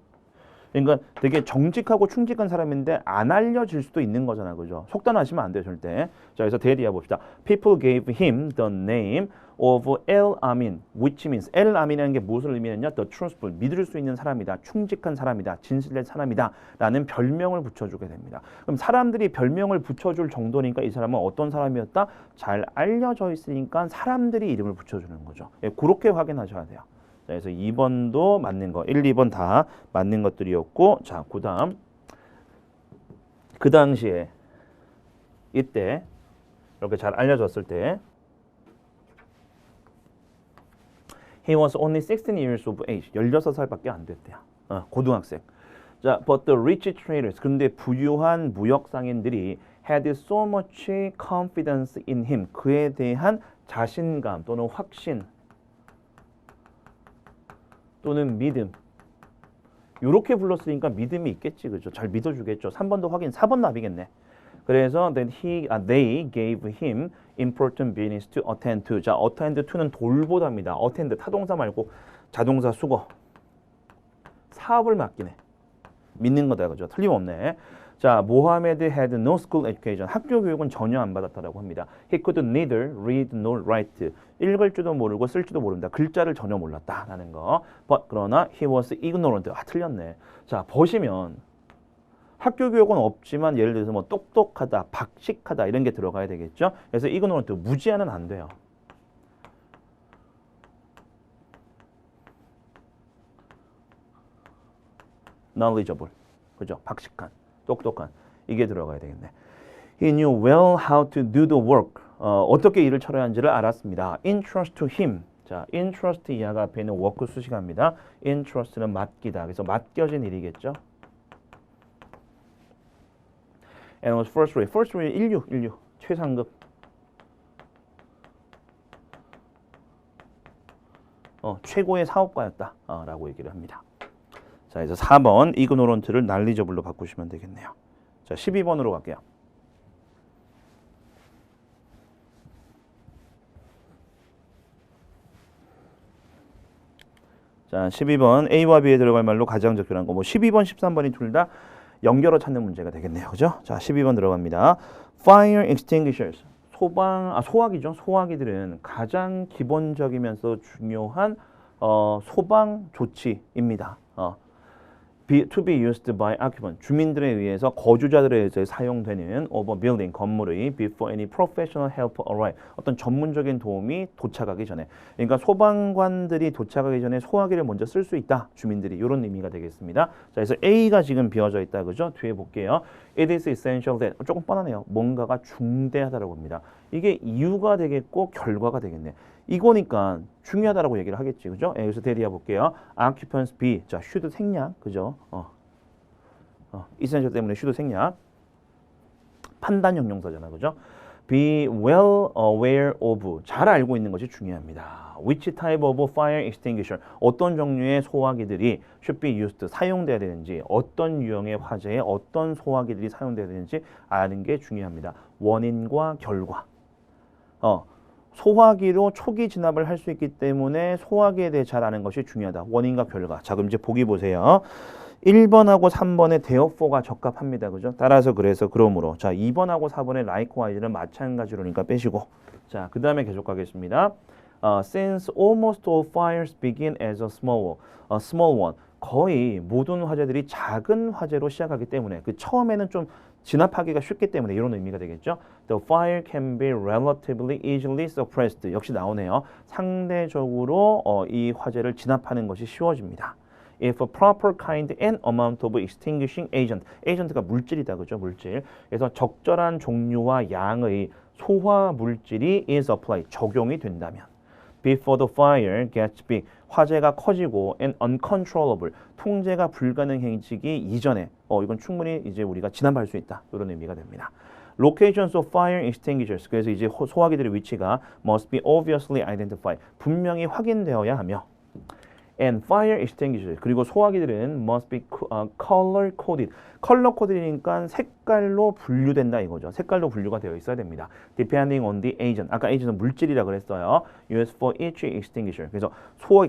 그러니까 되게 정직하고 충직한 사람인데 안 알려질 수도 있는 거잖아, 그죠? 속단하시면 안 돼요, 절대. 자, 그래서 대리해 봅시다. People gave him the name of El-Amin, which means El-Amin이라는 게 무엇을 의미하느냐? The truthful, 믿을 수 있는 사람이다, 충직한 사람이다, 진실된 사람이다 라는 별명을 붙여주게 됩니다. 그럼 사람들이 별명을 붙여줄 정도니까 이 사람은 어떤 사람이었다? 잘 알려져 있으니까 사람들이 이름을 붙여주는 거죠. 예, 그렇게 확인하셔야 돼요. 자, 그래서 2번도 맞는 거, 1, 2번 다 맞는 것들이었고, 자, 그다음 그 당시에 이때 이렇게 잘 알려졌을 때 he was only 16 years of age. 16살밖에 안 됐대요. 고등학생. 자, but the rich traders. 그런데 부유한 무역 상인들이 had so much confidence in him. 그에 대한 자신감 또는 확신 또는 믿음. 이렇게 불렀으니까 믿음이 있겠지, 그죠? 잘 믿어주겠죠. 3번도 확인, 4번 납이겠네. 그래서 then they gave him important business to attend to. 자, attend to는 돌보답니다. attend 타동사 말고 자동사 수거. 사업을 맡기네. 믿는 거다, 그죠? 틀림없네. 자, 모하메드 had no school education. 학교 교육은 전혀 안 받았다라고 합니다. He could neither read nor write. 읽을 줄도 모르고 쓸 줄도 모릅니다. 글자를 전혀 몰랐다라는 거. But 그러나 he was ignorant. 틀렸네. 자, 보시면 학교 교육은 없지만 예를 들어서 뭐 똑똑하다, 박식하다 이런 게 들어가야 되겠죠. 그래서 ignorant 무지하는 안 돼요. knowledgeable. 그죠? 박식한. 똑똑한. 이게 들어가야 되겠네. He knew well how to do the work. 어떻게 일을 처리해야 하는지를 알았습니다. Entrust to him. 자, entrust 이하가 앞에 있는 work 수식합니다. entrust는 맡기다. 그래서 맡겨진 일이겠죠. And was first rate. first rate 16 최상급. 최고의 사업가였다. 라고 얘기를 합니다. 자, 그래서 4번 ignorant를 knowledgeable로 바꾸시면 되겠네요. 자, 12번으로 갈게요. 자, 12번 A와 B에 들어갈 말로 가장 적절한 거. 뭐 12번, 13번이 둘 다 연결어 찾는 문제가 되겠네요. 그죠? 자, 12번 들어갑니다. Fire extinguishers. 소화기죠. 소화기들은 가장 기본적이면서 중요한 소방 조치입니다. to be used by occupant. 주민들에 의해서 거주자들에 의해서 사용되는 of a building 건물의 before any professional help arrive. 어떤 전문적인 도움이 도착하기 전에. 그러니까 소방관들이 도착하기 전에 소화기를 먼저 쓸 수 있다. 주민들이 이런 의미가 되겠습니다. 자, 그래서 A가 지금 비어져 있다. 그죠? 뒤에 볼게요. It is essential that. 조금 뻔하네요. 뭔가가 중대하다라고 합니다. 이게 이유가 되겠고 결과가 되겠네. 이거니까 중요하다라고 얘기를 하겠지, 그죠? 여기서 대리해 볼게요. Occupants be, 자, should 생략, 그죠? essential 때문에 should 생략. 판단 형용사잖아, 그죠? Be well aware of, 잘 알고 있는 것이 중요합니다. Which type of fire extinguisher, 어떤 종류의 소화기들이 should be used, 사용돼야 되는지, 어떤 유형의 화재에 어떤 소화기들이 사용돼야 되는지 아는 게 중요합니다. 원인과 결과. 소화기로 초기 진압을 할 수 있기 때문에 소화기에 대해 잘 아는 것이 중요하다. 원인과 결과. 자, 그럼 이제 보기 보세요. 1번하고 3번의 therefore 적합합니다. 그죠? 따라서 그래서 그러므로. 자, 2번하고 4번의 likewise는 마찬가지로니까 빼시고. 자, 그 다음에 계속 가겠습니다. Since almost all fires begin as a small one. 거의 모든 화재들이 작은 화재로 시작하기 때문에 그 처음에는 좀 진압하기가 쉽기 때문에 이런 의미가 되겠죠. The fire can be relatively easily suppressed. 역시 나오네요. 상대적으로 이 화재를 진압하는 것이 쉬워집니다. If a proper kind and amount of extinguishing agent. agent가 물질이다, 그죠? 물질. 그래서 적절한 종류와 양의 소화 물질이 is applied. 적용이 된다면. Before the fire gets big. 화재가 커지고 and uncontrollable. 통제가 불가능해지기 이전에 이건 충분히 이제 우리가 진압할 수 있다. 이런 의미가 됩니다. locations of fire extinguishers. 그래서 이제 소화기들의 위치가 must be obviously identified. 분명히 확인되어야 하며 and fire extinguishers. 그리고 소화기들은 must be color coded. 컬러 코드니까 색깔로 분류된다 이거죠. 색깔로 분류가 되어 있어야 됩니다. Depending on the agent. 아까 agent은 물질이라 그랬어요. Used for each extinguisher. 그래서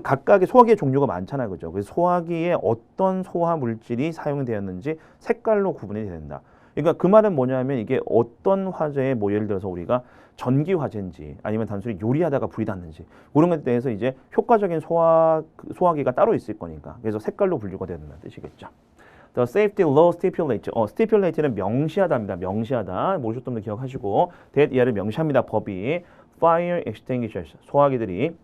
각각의 소화기의 종류가 많잖아요, 그죠? 그래서 소화기에 어떤 소화 물질이 사용되었는지 색깔로 구분이 된다. 그러니까 그 말은 뭐냐면 이게 어떤 화재에 뭐 예를 들어서 우리가 전기 화재인지 아니면 단순히 요리하다가 불이 났는지 그런 것에 대해서 이제 효과적인 소화기가 따로 있을 거니까 그래서 색깔로 분류가 된다는 뜻이겠죠. The safety law stipulate. stipulate는 명시하다입니다. 명시하다. 모르셨던 분들 기억하시고 that 이하를 명시합니다. 법이 fire extinguishers. 소화기들이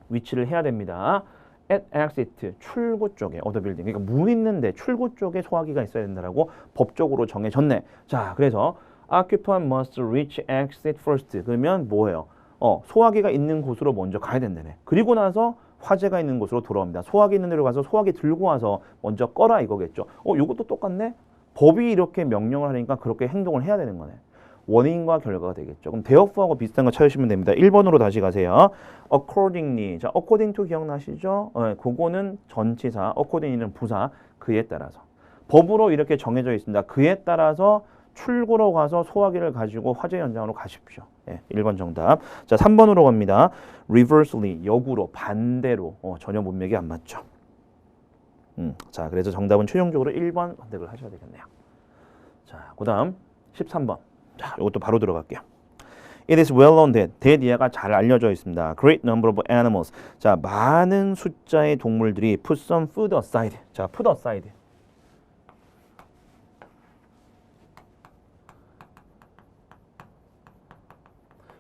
위치를 해야 됩니다. at exit. 출구 쪽에 of the building. 그러니까 문 있는데 출구 쪽에 소화기가 있어야 된다라고 법적으로 정해졌네. 자, 그래서 occupant must reach exit first. 그러면 뭐예요? 소화기가 있는 곳으로 먼저 가야 된다네. 그리고 나서 화재가 있는 곳으로 돌아옵니다. 소화기 있는 데로 가서 소화기 들고 와서 먼저 꺼라 이거겠죠. 이것도 똑같네. 법이 이렇게 명령을 하니까 그렇게 행동을 해야 되는 거네. 원인과 결과가 되겠죠. 그럼 대역부하고 비슷한 거 찾으시면 됩니다. 1번으로 다시 가세요. accordingly. 자, according to 기억나시죠? 그거는 전치사, accordingly는 부사, 그에 따라서. 법으로 이렇게 정해져 있습니다. 그에 따라서 출구로 가서 소화기를 가지고 화재 현장으로 가십시오. 1번 정답. 자, 3번으로 갑니다. reversely, 역으로, 반대로. 전혀 문맥이 안 맞죠. 자, 그래서 정답은 최종적으로 1번 선택을 하셔야 되겠네요. 자, 그 다음 13번. 자, 이것도 바로 들어갈게요. It is well known that 이하가 잘 알려져 있습니다. Great number of animals. 자, 많은 숫자의 동물들이 put some food aside. 자, put aside.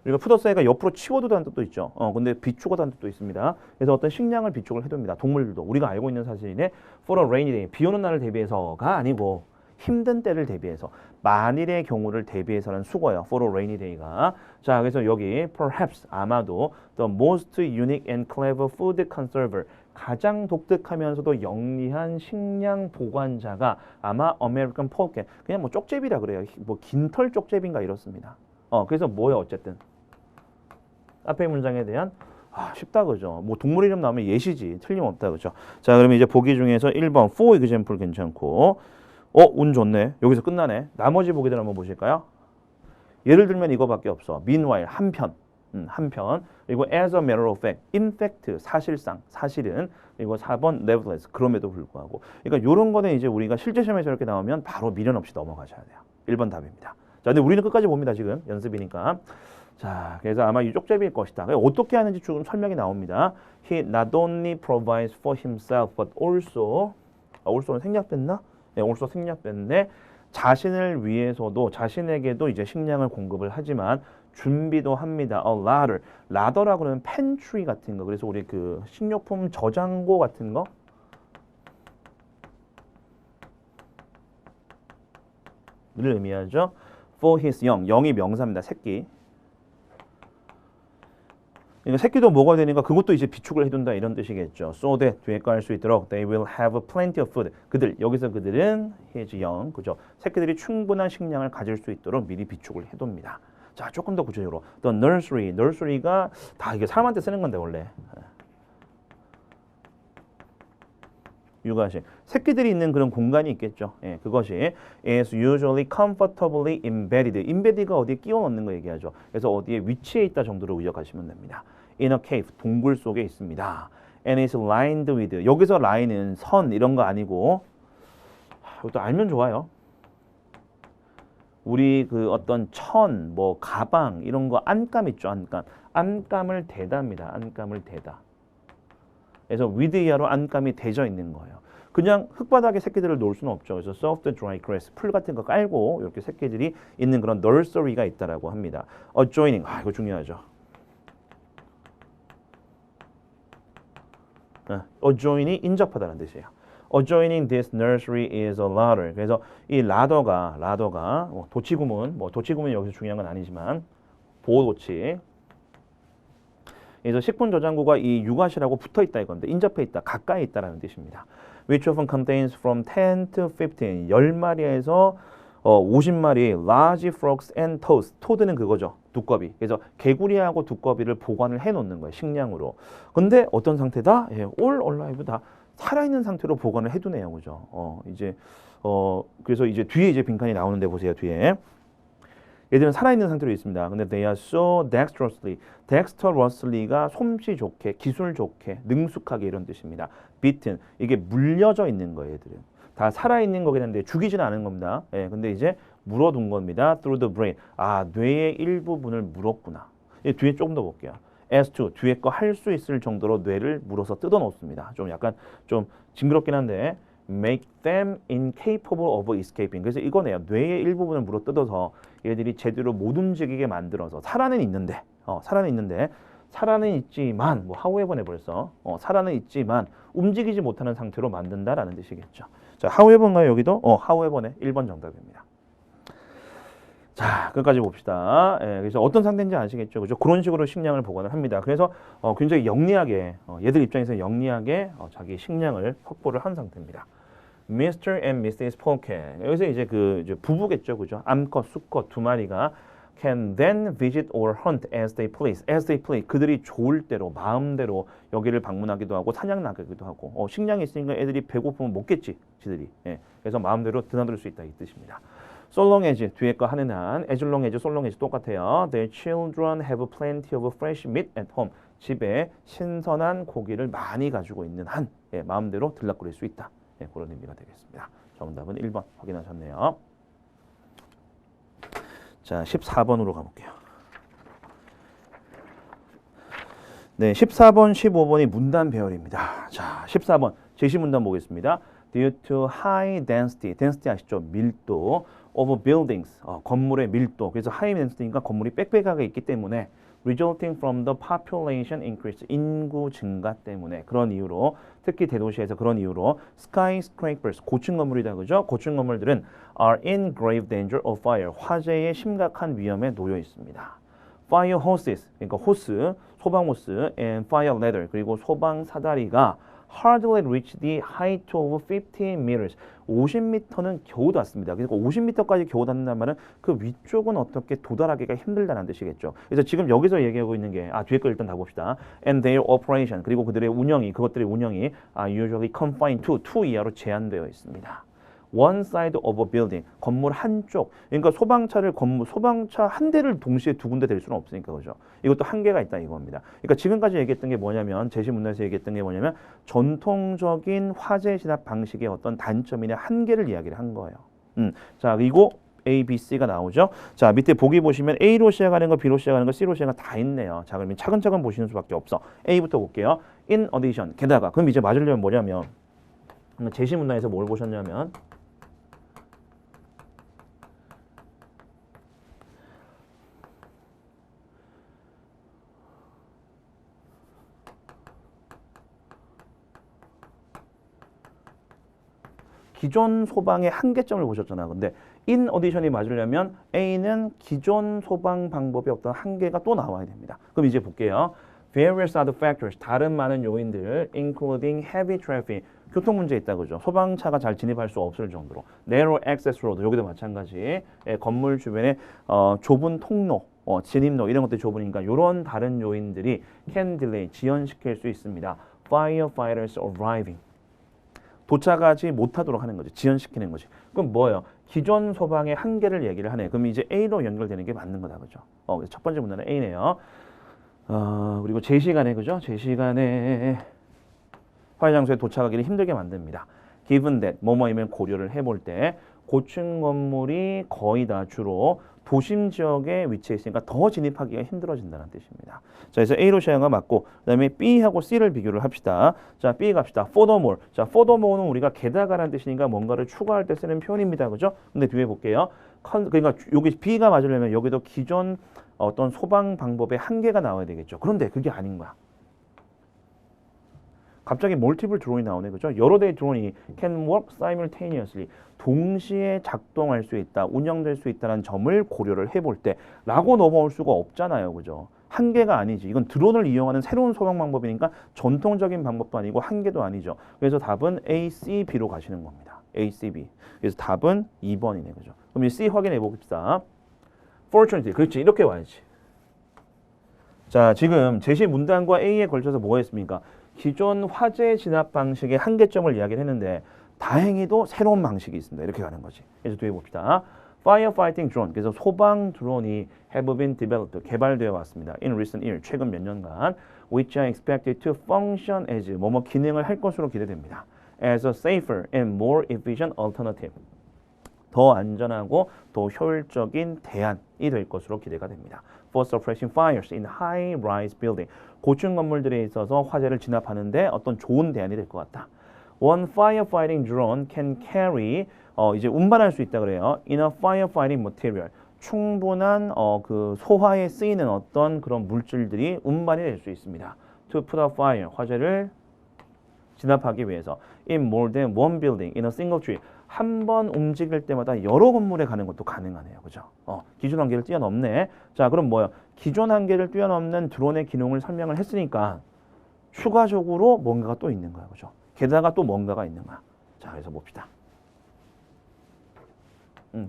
우리가 푸더사이가 옆으로 치워두다는 뜻도 있죠. 근데 비축하다는 뜻도 있습니다. 그래서 어떤 식량을 비축을 해둡니다. 동물들도 우리가 알고 있는 사실인데 for a rainy day, 비 오는 날을 대비해서가 아니고 힘든 때를 대비해서 만일의 경우를 대비해서는 수거예요. for a rainy day가. 자, 그래서 여기 perhaps 아마도 the most unique and clever food conserver 가장 독특하면서도 영리한 식량 보관자가 아마 American Polecat 그냥 뭐 쪽제비라 그래요. 뭐 긴털 쪽제비인가 이렇습니다. 그래서 뭐예요 어쨌든 앞에 문장에 대한 쉽다 그죠. 뭐 동물 이름 나오면 예시지 틀림없다 그죠. 자, 그러면 이제 보기 중에서 1번 for example 괜찮고 운 좋네. 여기서 끝나네. 나머지 보기들 한번 보실까요? 예를 들면 이거밖에 없어. meanwhile 한편 그리고 as a matter of fact in fact 사실상 사실은 그리고 4번 nevertheless 그럼에도 불구하고 그러니까 이런 거는 이제 우리가 실제 시험에서 이렇게 나오면 바로 미련 없이 넘어가셔야 돼요. 1번 답입니다. 자, 근데 우리는 끝까지 봅니다. 지금 연습이니까. 자, 그래서 아마 이 쪽제비일 것이다. 어떻게 하는지 조금 설명이 나옵니다. He not only provides for himself, but also also는 생략됐나? 네, also 생략됐는데 자신을 위해서도 자신에게도 이제 식량을 공급을 하지만 준비도 합니다. 라더라고 하는 팬트리 같은 거. 그래서 우리 그 식료품 저장고 같은 거. 를 의미하죠. For his young, 영이 명사입니다. 새끼. 그러니까 새끼도 먹어야 되니까 그것도 이제 비축을 해둔다 이런 뜻이겠죠. So that 뒤에 거 할 수 있도록 they will have plenty of food. 여기서 그들은 his young, 그죠? 새끼들이 충분한 식량을 가질 수 있도록 미리 비축을 해둡니다. 자, 조금 더 구체적으로 the nursery가 다 이게 사람한테 쓰는 건데 원래. 육아실. 새끼들이 있는 그런 공간이 있겠죠. 그것이 is usually comfortably embedded. embedded가 어디에 끼워 넣는 거 얘기하죠. 그래서 어디에 위치해 있다 정도로 의역하시면 됩니다. in a cave, 동굴 속에 있습니다. and is lined with. 여기서 line은 선 이런 거 아니고 이것도 알면 좋아요. 우리 그 어떤 천, 뭐 가방 이런 거 안감 있죠. 안감을 대답니다. 안감을 대다. 그래서 with 이하로 안감이 대져 있는 거예요. 그냥 흙바닥에 새끼들을 놓을 수는 없죠. 그래서 soft dry grass, 풀 같은 거 깔고 이렇게 새끼들이 있는 그런 nursery가 있다라고 합니다. adjoining, 이거 중요하죠. adjoin이 인접하다는 뜻이에요. adjoining this nursery is a ladder. 그래서 이 라더가 도치구문 여기서 중요한 건 아니지만 보호도치. 그래서 식품 저장고가 이 육아실하고 붙어 있다 이건데 인접해 있다, 가까이 있다라는 뜻입니다. Which often contains from 10 to 15, 10마리에서 50마리 large frogs and toads. 토드는 그거죠. 두꺼비. 그래서 개구리하고 두꺼비를 보관을 해 놓는 거예요. 식량으로. 근데 어떤 상태다? 예, all alive 다 살아있는 상태로 보관을 해 두네요. 그죠? 그래서 이제 뒤에 이제 빈칸이 나오는데 보세요. 뒤에. 얘들은 살아있는 상태로 있습니다. 근데 they are so dexterously. dexterously가 솜씨 좋게, 기술 좋게, 능숙하게 이런 뜻입니다. beaten. 이게 물려져 있는 거예요. 얘들은. 다 살아있는 거긴 한데 죽이지는 않은 겁니다. 예, 근데 이제 물어둔 겁니다. through the brain. 아, 뇌의 일부분을 물었구나. 예, 뒤에 조금 더 볼게요. as to. 뒤에 거 할 수 있을 정도로 뇌를 물어서 뜯어 놓습니다. 좀 약간 좀 징그럽긴 한데 make them incapable of escaping. 그래서 이거네요. 뇌의 일부분을 물어 뜯어서 얘들이 제대로 못 움직이게 만들어서 살아는 있는데 살아는 있지만 뭐 however네 벌써 살아는 있지만 움직이지 못하는 상태로 만든다라는 뜻이겠죠. 자, however인가요 여기도? however네. 1번 정답입니다. 자, 끝까지 봅시다. 예, 그래서 어떤 상태인지 아시겠죠? 그죠? 그런 식으로 식량을 보관을 합니다. 그래서 굉장히 영리하게 얘들 입장에서 영리하게 자기 식량을 확보를 한 상태입니다. Mr. and Mrs. Polk. 여기서 이제 이제 부부겠죠, 그죠? 암컷, 수컷 두 마리가 can then visit or hunt as they please. as they please. 그들이 좋을 대로, 마음대로 여기를 방문하기도 하고 사냥 나가기도 하고. 식량이 있으니까 애들이 배고프면 먹겠지, 지들이. 예. 그래서 마음대로 드나들 수 있다 이 뜻입니다. So long as 뒤에 거 하는 한, as long as, so long as 똑같아요. Their children have plenty of fresh meat at home. 집에 신선한 고기를 많이 가지고 있는 한, 예, 마음대로 들락거릴 수 있다. 예, 그런 의미가 되겠습니다. 정답은 1번 확인하셨네요. 자, 14번으로 가볼게요. 네, 14번, 15번이 문단 배열입니다. 자, 14번 제시 문단 보겠습니다. Due to high density, density 아시죠? 밀도 of buildings, 건물의 밀도. 그래서 high density니까 건물이 빽빽하게 있기 때문에 resulting from the population increase, 인구 증가 때문에 그런 이유로 특히 대도시에서 그런 이유로 skyscrapers, 고층 건물이다 그죠? 고층 건물들은 are in grave danger of fire, 화재의 심각한 위험에 놓여 있습니다. fire hoses, 그러니까 호스, 소방 호스, and fire ladder, 그리고 소방 사다리가 hardly reach the height of 50 meters. 50m는 겨우 닿습니다. 그러니까 50m까지 겨우 닿는다는 말은 그 위쪽은 어떻게 도달하기가 힘들다는 뜻이겠죠. 그래서 지금 여기서 얘기하고 있는 게 뒤에 거 일단 다 봅시다. And their operation, 그리고 그들의 운영이, 그것들의 운영이 usually confined to 이하로 제한되어 있습니다. One side of a building, 건물 한쪽. 그러니까 소방차 한 대를 동시에 두 군데 될 수는 없으니까 그죠. 이것도 한계가 있다 이겁니다. 그러니까 지금까지 얘기했던 게 뭐냐면 제시 문단에서 얘기했던 게 뭐냐면 전통적인 화재 진압 방식의 어떤 단점이나 한계를 이야기를 한 거예요. 자, 그리고 A, B, C가 나오죠. 자, 밑에 보기 보시면 A로 시작하는 거, B로 시작하는 거, C로 시작하는 거 다 있네요. 자, 그러면 차근차근 보시는 수밖에 없어. A부터 볼게요. In addition, 게다가. 그럼 이제 맞으려면 뭐냐면 제시 문단에서 뭘 보셨냐면 기존 소방의 한계점을 보셨잖아. 근데 in addition이 맞으려면 A는 기존 소방 방법의 어떤 한계가 또 나와야 됩니다. 그럼 이제 볼게요. Various other factors, 다른 많은 요인들, including heavy traffic, 교통 문제 있다 그죠. 소방차가 잘 진입할 수 없을 정도로. Narrow access road, 여기도 마찬가지. 건물 주변에 좁은 통로, 진입로 이런 것들이 좁으니까 이런 다른 요인들이 can delay, 지연시킬 수 있습니다. Firefighters arriving. 도착하지 못하도록 하는 거지. 지연시키는 거지. 그럼 뭐예요? 기존 소방의 한계를 얘기를 하네. 그럼 이제 A로 연결되는 게 맞는 거다. 그죠? 첫 번째 문제는 A네요. 그리고 제 시간에, 그죠? 제 시간에 화재 장소에 도착하기를 힘들게 만듭니다. Given that, 뭐뭐이면 고려를 해볼 때 고층 건물이 거의 다 주로 도심 지역에 위치해 있으니까 더 진입하기가 힘들어진다는 뜻입니다. 자, 그래서 A로 시작한 거 맞고, 그 다음에 B하고 C를 비교를 합시다. 자, B 갑시다. Furthermore. 자, furthermore는 우리가 게다가라는 뜻이니까 뭔가를 추가할 때 쓰는 표현입니다. 그죠? 근데 뒤에 볼게요. 그러니까 여기 B가 맞으려면 여기도 기존 어떤 소방 방법의 한계가 나와야 되겠죠. 그런데 그게 아닌 거야. 갑자기 멀티플 드론이 나오네. 그죠? 여러 대의 드론이 can work simultaneously. 동시에 작동할 수 있다, 운영될 수 있다는 점을 고려를 해볼 때 라고 넘어올 수가 없잖아요. 그죠? 한계가 아니지. 이건 드론을 이용하는 새로운 소방 방법이니까 전통적인 방법도 아니고 한계도 아니죠. 그래서 답은 A, C, B로 가시는 겁니다. A, C, B. 그래서 답은 2번이네. 그죠? 그럼 이 C 확인해 봅시다. Fortunately. 그렇지. 이렇게 와야지. 자, 지금 제시 문단과 A에 걸쳐서 뭐가 있습니까? 기존 화재 진압 방식의 한계점을 이야기를 했는데 다행히도 새로운 방식이 있습니다. 이렇게 가는 거지. 그래서 뒤에 봅시다. Firefighting drone. 그래서 소방 드론이 have been developed. 개발되어 왔습니다. In recent year. 최근 몇 년간. Which are expected to function as 뭐뭐 기능을 할 것으로 기대됩니다. As a safer and more efficient alternative. 더 안전하고 더 효율적인 대안이 될 것으로 기대가 됩니다. For suppressing fires in high-rise building. 고층 건물들에 있어서 화재를 진압하는데 어떤 좋은 대안이 될 것 같다. One firefighting drone can carry 이제 운반할 수 있다 그래요. In a firefighting material. 충분한 그 소화에 쓰이는 어떤 그런 물질들이 운반이 될 수 있습니다. To put out fire. 화재를 진압하기 위해서. In more than one building in a single tree. 한 번 움직일 때마다 여러 건물에 가는 것도 가능하네요. 그죠? 기존 한계를 뛰어넘네. 자, 그럼 뭐요? 기존 한계를 뛰어넘는 드론의 기능을 설명을 했으니까 추가적으로 뭔가가 또 있는 거야. 그죠? 게다가 또 뭔가가 있는 거야. 자, 그래서 봅시다.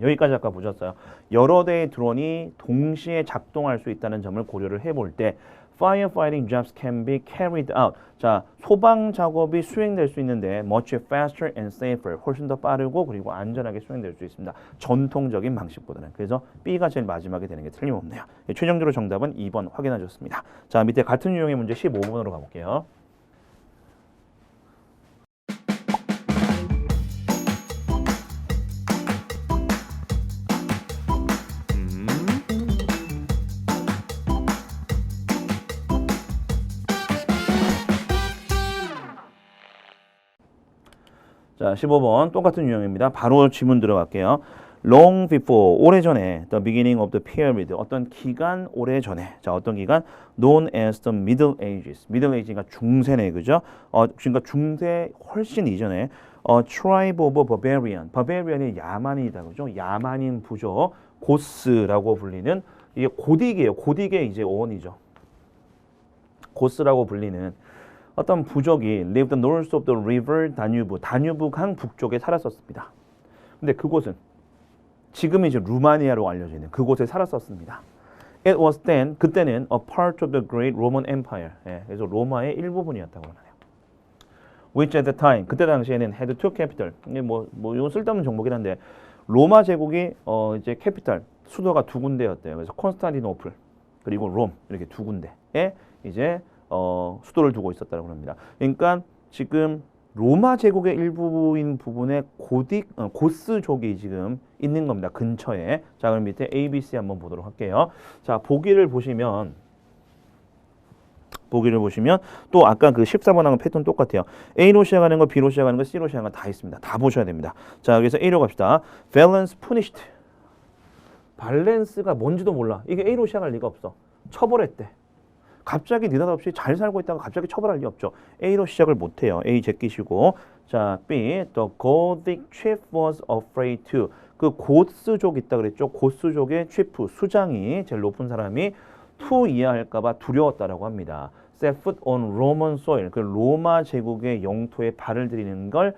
여기까지 아까 보셨어요. 여러 대의 드론이 동시에 작동할 수 있다는 점을 고려를 해볼 때 Firefighting jobs can be carried out. 자, 소방 작업이 수행될 수 있는데 much faster and safer. 훨씬 더 빠르고 그리고 안전하게 수행될 수 있습니다. 전통적인 방식보다는. 그래서 B가 제일 마지막에 되는 게 틀림없네요. 최종적으로 정답은 2번 확인하셨습니다. 자, 밑에 같은 유형의 문제 15번으로 가볼게요. 자, 15번 똑같은 유형입니다. 바로 지문 들어갈게요. Long before, 오래전에 the beginning of the period, 어떤 기간 오래전에. 자, 어떤 기간? Known as the Middle Ages. Middle Ages가 중세네, 그죠? 그러니까 중세 훨씬 이전에 tribe of barbarian. barbarian이 야만이다, 그죠? 야만인 부족, 고스라고 불리는 이게 고딕이에요. 고딕의 이제 어원이죠. 고스라고 불리는 어떤 부족이 lived north of the river 다뉴브, 다뉴브 강 북쪽에 살았었습니다. 근데 그곳은 지금 이제 루마니아로 알려져 있는 그곳에 살았었습니다. It was then, 그때는 a part of the great Roman Empire. 그래서 로마의 일부분이었다고 하네요. Which at the time, 그때 당시에는 had two capital. 이게 이건 쓸데없는 정보긴 한데 로마 제국이 이제 캐피탈 수도가 두 군데였대요. 그래서 콘스탄티노플 그리고 롬 이렇게 두 군데에 이제 수도를 두고 있었다고 합니다. 그러니까 지금 로마 제국의 일부인 부분에 고스족이 지금 있는 겁니다. 근처에. 자, 그럼 밑에 A, B, C 한번 보도록 할게요. 자, 보기를 보시면 또 아까 그 14번하고 패턴 똑같아요. A로 시작하는 거, B로 시작하는 거, C로 시작하는 거 다 있습니다. 다 보셔야 됩니다. 자, 그래서 A로 갑시다. Valence punished. 밸런스가 뭔지도 몰라. 이게 A로 시작할 리가 없어. 처벌했대. 갑자기 느닷없이 잘 살고 있다가 갑자기 처벌할 리 없죠. A로 시작을 못해요. A 제끼시고. 자, B. The Gothic chief was afraid to. 그 고스족 있다 그랬죠. 고스족의 chief, 수장이 제일 높은 사람이 to 이해할까봐 두려웠다라고 합니다. Set foot on Roman soil. 그 로마 제국의 영토에 발을 들이는 걸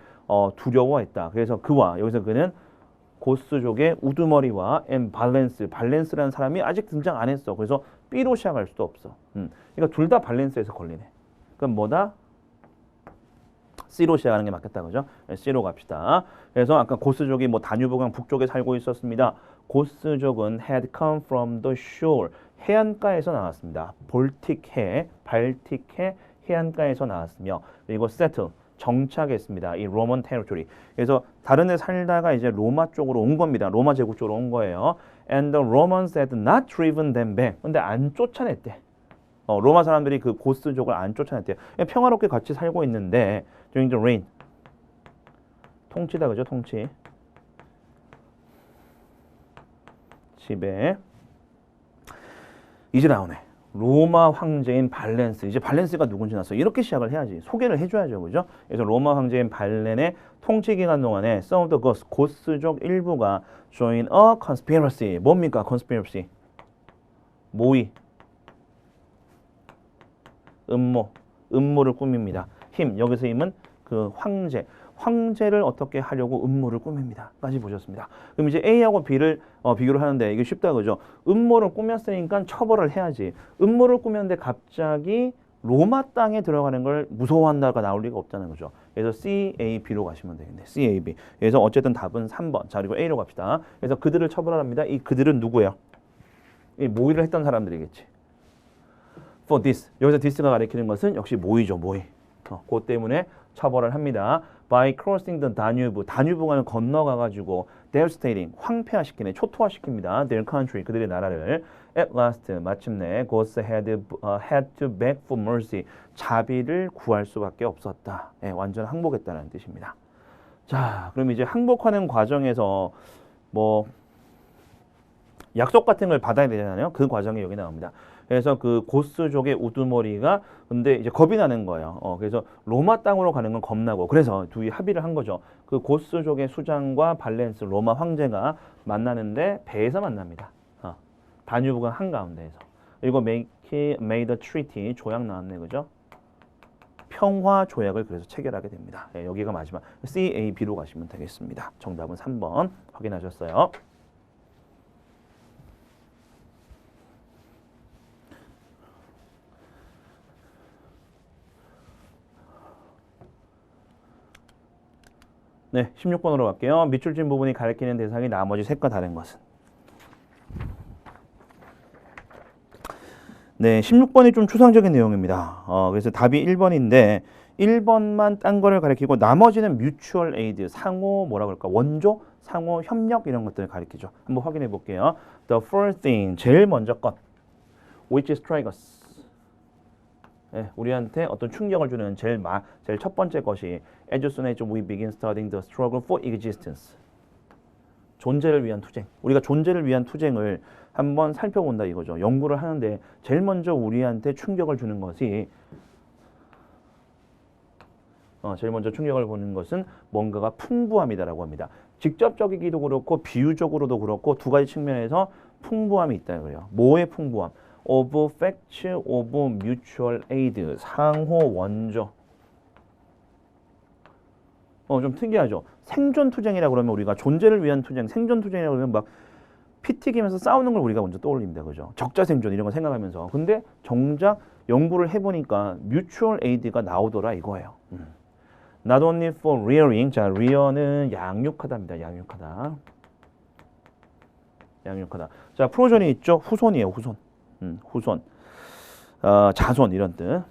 두려워했다. 그래서 여기서 그는 고스족의 우두머리와 밸런스라는 사람이 아직 등장 안 했어. 그래서 B로 시작할 수도 없어. 그러니까 둘 다 밸런스에서 걸리네. 그럼 뭐다? C로 시작하는 게 맞겠다, 그죠? C로 갑시다. 그래서 아까 고스족이 다뉴브강 북쪽에 살고 있었습니다. 고스족은 had come from the shore. 해안가에서 나왔습니다. 발틱해 해안가에서 나왔으며 그리고 settle. 정착했습니다. 이 로만 테리토리. 그래서 다른 데 살다가 이제 로마 쪽으로 온 겁니다. 로마 제국 쪽으로 온 거예요. And the Romans had not driven them back. 근데 안 쫓아냈대. 로마 사람들이 그 고스족을 안 쫓아냈대요. 평화롭게 같이 살고 있는데 during the reign. 통치다, 그죠? 통치. 지배. 이제 나오네. 로마 황제인 발렌스. 이제 발렌스가 누군지 나서 이렇게 시작을 해야지. 소개를 해줘야죠. 그죠? 그래서 로마 황제인 발렌의 통치 기간 동안에 some of the Goths, 고스족 일부가 join a conspiracy. 뭡니까? conspiracy. 모의. 음모를 꾸밉니다. 여기서 힘은 그 황제. 황제를 어떻게 하려고 음모를 꾸밉니다. 까지 보셨습니다. 그럼 이제 A하고 B를 비교를 하는데 이게 쉽다 그죠? 음모를 꾸몄으니까 처벌을 해야지. 음모를 꾸몄는데 갑자기 로마 땅에 들어가는 걸 무서워한다가 나올 리가 없잖아요. 그죠? 그래서 C, A, B로 가시면 되겠네. C, A, B. 그래서 어쨌든 답은 3번. 자, 그리고 A로 갑시다. 그래서 그들을 처벌합니다. 이 그들은 누구예요? 이 모의를 했던 사람들이겠지. For this. 여기서 this가 가리키는 것은 역시 모의죠. 모의. 그 때문에 처벌을 합니다. By crossing the Danube. 다뉴브강을 건너가가지고 devastating. 황폐화시키네. 초토화시킵니다. Their country. 그들의 나라를. At last. 마침내 gods had to beg for mercy. 자비를 구할 수밖에 없었다. 예, 완전 항복했다는 뜻입니다. 자, 그럼 이제 항복하는 과정에서 뭐 약속 같은 걸 받아야 되잖아요. 그 과정이 여기 나옵니다. 그래서 그 고스족의 우두머리가 근데 이제 겁이 나는 거예요. 그래서 로마 땅으로 가는 건 겁나고 그래서 둘이 합의를 한 거죠. 그 고스족의 수장과 발렌스 로마 황제가 만나는데 배에서 만납니다. 다뉴브강 한가운데에서. 그리고 made a treaty 조약 나왔네 그죠? 평화 조약을 그래서 체결하게 됩니다. 예, 여기가 마지막 C, A, B로 가시면 되겠습니다. 정답은 3번 확인하셨어요. 네, 16번으로 갈게요. 밑줄 진 부분이 가리키는 대상이 나머지 색과 다른 것은. 네, 16번이 좀 추상적인 내용입니다. 그래서 답이 1번인데 1번만 딴 거를 가리키고 나머지는 mutual aid, 상호 뭐라 그럴까? 원조, 상호 협력 이런 것들을 가리키죠. 한번 확인해 볼게요. The first thing, 제일 먼저 것, which strikes us. 네, 우리한테 어떤 충격을 주는 제일 첫 번째 것이 as soon as we begin studying the struggle for existence. 존재를 위한 투쟁. 우리가 존재를 위한 투쟁을 한번 살펴본다 이거죠. 연구를 하는데 제일 먼저 우리한테 충격을 주는 것이 제일 먼저 충격을 보는 것은 뭔가가 풍부함이다라고 합니다. 직접적이기도 그렇고 비유적으로도 그렇고 두 가지 측면에서 풍부함이 있다 그래요. 뭐의 풍부함? Of facts of mutual aid. 상호 원조. 좀 특이하죠. 생존 투쟁이라 그러면 우리가 존재를 위한 투쟁, 생존 투쟁이라 그러면 막 피 튀기면서 싸우는 걸 우리가 먼저 떠올립니다. 그죠? 적자 생존 이런 거 생각하면서. 근데 정작 연구를 해보니까 mutual aid가 나오더라 이거예요. Not only for rearing. 자, rear는 양육하다입니다. 양육하다. 양육하다. 자, 프로전이 있죠? 후손이에요. 후손. 후손. 자손 이런 뜻.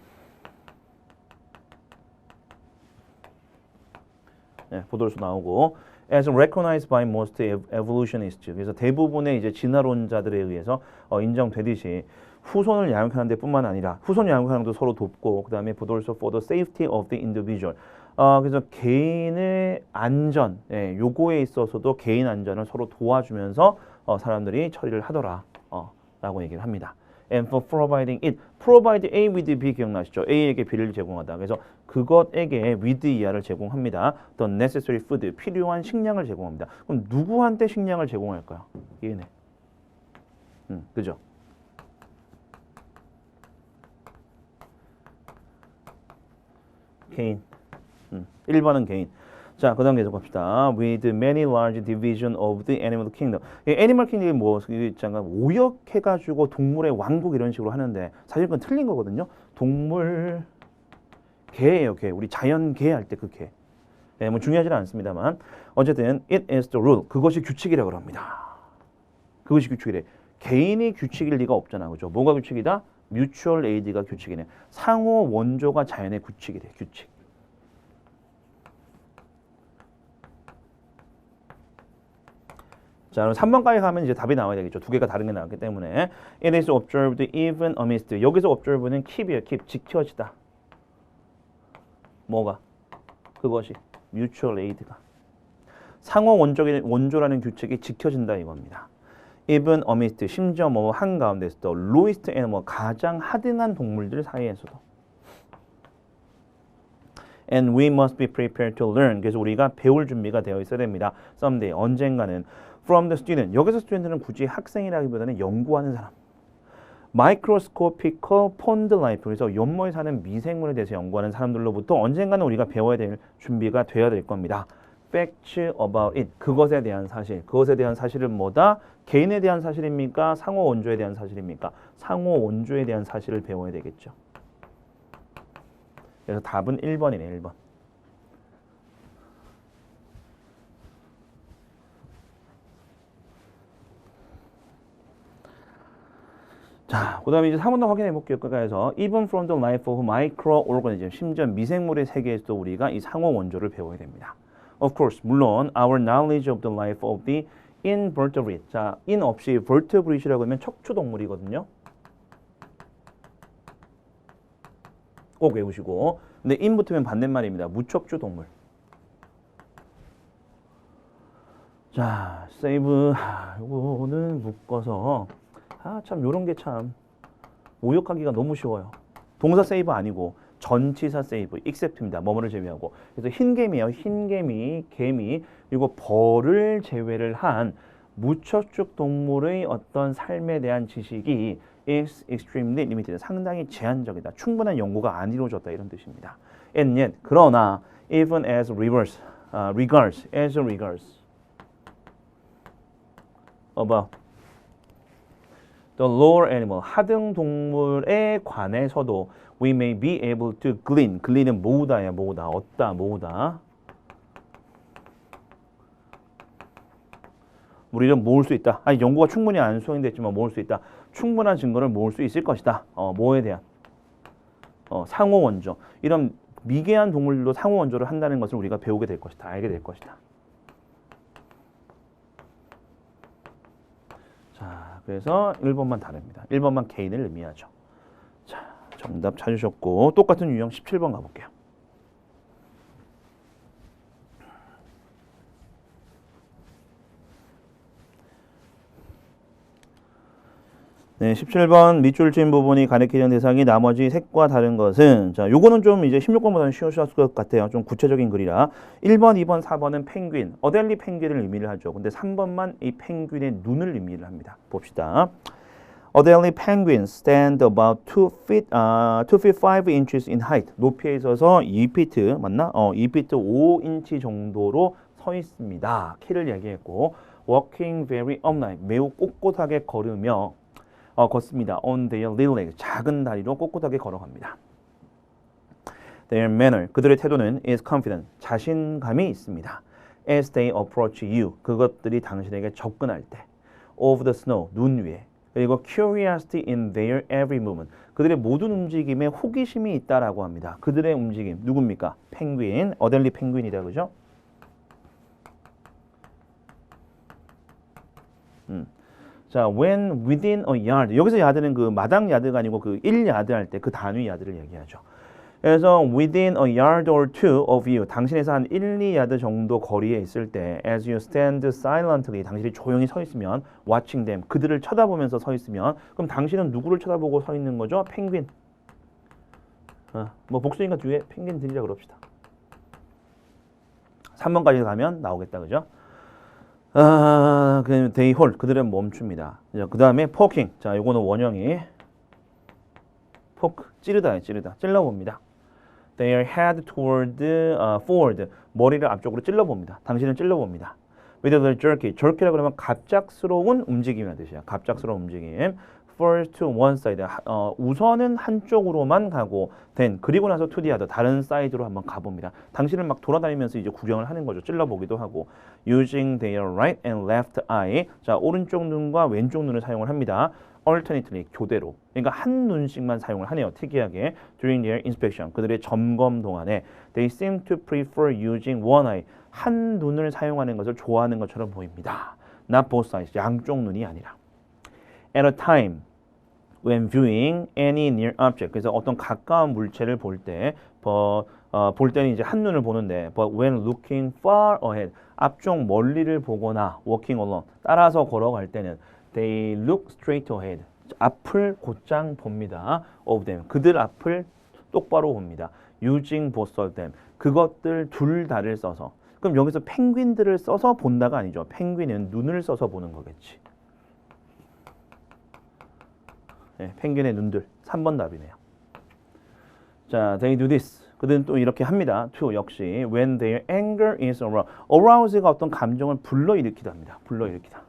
네, 보도로서 나오고 as recognized by most evolutionists. 그래서 대부분의 이제 진화론자들에 의해서 인정되듯이 후손을 양육하는 데뿐만 아니라 후손 양육하는 것도 서로 돕고 그다음에 but also for the safety of the individual. 그래서 개인의 안전, 요거에 있어서도 개인 안전을 서로 도와주면서 사람들이 처리를 하더라. 라고 얘기를 합니다. And for providing it, provide A with B 기억나시죠? A에게 B를 제공하다. 그래서 그것에게 with 이하를 제공합니다. The necessary food, 필요한 식량을 제공합니다. 그럼 누구한테 식량을 제공할까요? 얘네. 그죠? 개인. 1번은 개인. 자, 그 다음 계속 갑시다. With many large division of the animal kingdom. 애니멀 킹덤이 뭐, 있잖아. 오역해가지고 동물의 왕국 이런 식으로 하는데 사실 그건 틀린 거거든요. 동물, 개예요, 개. 우리 자연 개 할 때 그 개. 네, 뭐 중요하지는 않습니다만. 어쨌든, it is the rule. 그것이 규칙이라고 합니다. 그것이 규칙이래. 개인이 규칙일 리가 없잖아. 그죠? 뭐가 규칙이다? mutual aid가 규칙이네. 상호 원조가 자연의 규칙이래, 규칙. 자, 그럼 3번까지 가면 이제 답이 나와야 되겠죠. 두 개가 다른 게 나왔기 때문에. It is observed even amidst. 여기서 observe는 keep이에요. keep. 지켜지다. 뭐가? 그것이. mutual aid가. 상호 원조라는 규칙이 지켜진다 이겁니다. Even amidst. 심지어 뭐 한가운데서도 lowest animal. 가장 하등한 동물들 사이에서도. And we must be prepared to learn. 그래서 우리가 배울 준비가 되어 있어야 됩니다. Someday. 언젠가는. From the student. 여기서 student는 굳이 학생이라기보다는 연구하는 사람. microscopical pond life. 그래서 연못에 사는 미생물에 대해서 연구하는 사람들로부터 언젠가는 우리가 배워야 될 준비가 되어야 될 겁니다. facts about it. 그것에 대한 사실. 그것에 대한 사실은 뭐다? 개인에 대한 사실입니까? 상호 원조에 대한 사실입니까? 상호 원조에 대한 사실을 배워야 되겠죠. 그래서 답은 1번이네. 1번. 자, 그 다음에 이제 3번 확인해 볼게요. 끝까지서 Even from the life of microorganism. 심지어 미생물의 세계에서도 우리가 이 상호 원조를 배워야 됩니다. Of course, 물론 our knowledge of the life of the invertebrate. 자, in 없이 vertebrate이라고 하면 척추동물이거든요. 꼭 외우시고. 근데 in 붙으면 반대말입니다. 무척추 동물. 자, save. 요거는 묶어서 참 요런 게 참 모욕하기가 너무 쉬워요. 동사 세이브 아니고 전치사 세이브, except입니다. 뭐뭐를 제외하고. 그래서 흰개미예요. 흰개미, 개미, 그리고 벌을 제외를 한 무척축 동물의 어떤 삶에 대한 지식이 is extremely limited. 상당히 제한적이다. 충분한 연구가 안 이루어졌다. 이런 뜻입니다. And yet, 그러나 even as regards about the lower animal, 하등 동물에 관해서도 we may be able to glean. glean은 모으다야, 모으다. 얻다, 모으다. 우리는 모을 수 있다. 아니, 연구가 충분히 안 수행됐지만 모을 수 있다. 충분한 증거를 모을 수 있을 것이다. 뭐에 대한? 상호 원조. 이런 미개한 동물들도 상호 원조를 한다는 것을 우리가 배우게 될 것이다. 알게 될 것이다. 자, 그래서 1번만 다릅니다. 1번만 개인을 의미하죠. 자, 정답 찾으셨고 똑같은 유형 17번 가볼게요. 네, 17번 밑줄 친 부분이 가리키는 대상이 나머지 색과 다른 것은, 자, 요거는 좀 이제 16번보다는 쉬우셨을 것 같아요. 좀 구체적인 글이라. 1번, 2번, 4번은 펭귄, 어델리 펭귄을 의미를 하죠. 근데 3번만 이 펭귄의 눈을 의미를 합니다. 봅시다. Adelie penguins stand about 2 feet 5 inches in height. 높이에 있어서 2피트, 맞나? 2피트 5인치 정도로 서 있습니다. 키를 얘기했고, walking very upright, 매우 꼿꼿하게 걸으며 걷습니다. On their little legs, 작은 다리로 꼿꼿하게 걸어갑니다. Their manner, 그들의 태도는 is confident, 자신감이 있습니다. As they approach you, 그것들이 당신에게 접근할 때. Over the snow, 눈 위에. 그리고 curiosity in their every movement, 그들의 모든 움직임에 호기심이 있다라고 합니다. 그들의 움직임, 누굽니까? 펭귄, 어델리 펭귄이다, 그죠? 자, when within a yard. 여기서 야드는 그 마당 야드가 아니고 그 1야드 할 때 그 단위 야드를 얘기하죠. 그래서 within a yard or two of you. 당신에서 한 1, 2야드 정도 거리에 있을 때 as you stand silently. 당신이 조용히 서 있으면 watching them. 그들을 쳐다보면서 서 있으면 그럼 당신은 누구를 쳐다보고 서 있는 거죠? 펭귄. 뭐 복수니까 뒤에 펭귄 들이라 그럽시다. 3번까지 가면 나오겠다, 그죠? 그 they hold, 그들은 멈춥니다. 그 다음에 poking, 자, 요거는 원형이 poke, 찌르다, 찔러봅니다. Their head toward forward, 머리를 앞쪽으로 찔러봅니다. 당신은 찔러봅니다. With a jerky라고 그러면 갑작스러운 움직임이라는 뜻이야. 갑작스러운 움직임. First to one side, 우선은 한쪽으로만 가고, then 그리고 나서 to the other, 다른 사이드로 한번 가봅니다. 당신을 막 돌아다니면서 이제 구경을 하는 거죠. 찔러보기도 하고. Using their right and left eye, 자, 오른쪽 눈과 왼쪽 눈을 사용을 합니다. Alternately, 교대로. 그러니까 한 눈씩만 사용을 하네요. 특이하게. During their inspection, 그들의 점검 동안에 they seem to prefer using one eye, 한 눈을 사용하는 것을 좋아하는 것처럼 보입니다. Not both sides, 양쪽 눈이 아니라. At a time when viewing any near object, 그래서 어떤 가까운 물체를 볼 때, 볼 때는 이제 한 눈을 보는데, but when looking far ahead, 앞쪽 멀리를 보거나 walking along, 따라서 걸어갈 때는 they look straight ahead, 앞을 곧장 봅니다. of them, 그들 앞을 똑바로 봅니다. using both of them, 그것들 둘 다를 써서. 그럼 여기서 펭귄들을 써서 본다가 아니죠. 펭귄은 눈을 써서 보는 거겠지. 네, 펭귄의 눈들. 3번 답이네요. 자, they do this. 그들은 또 이렇게 합니다. to 역시 when their anger is aroused. arouse가 어떤 감정을 불러일으키다 합니다. 불러일으키다.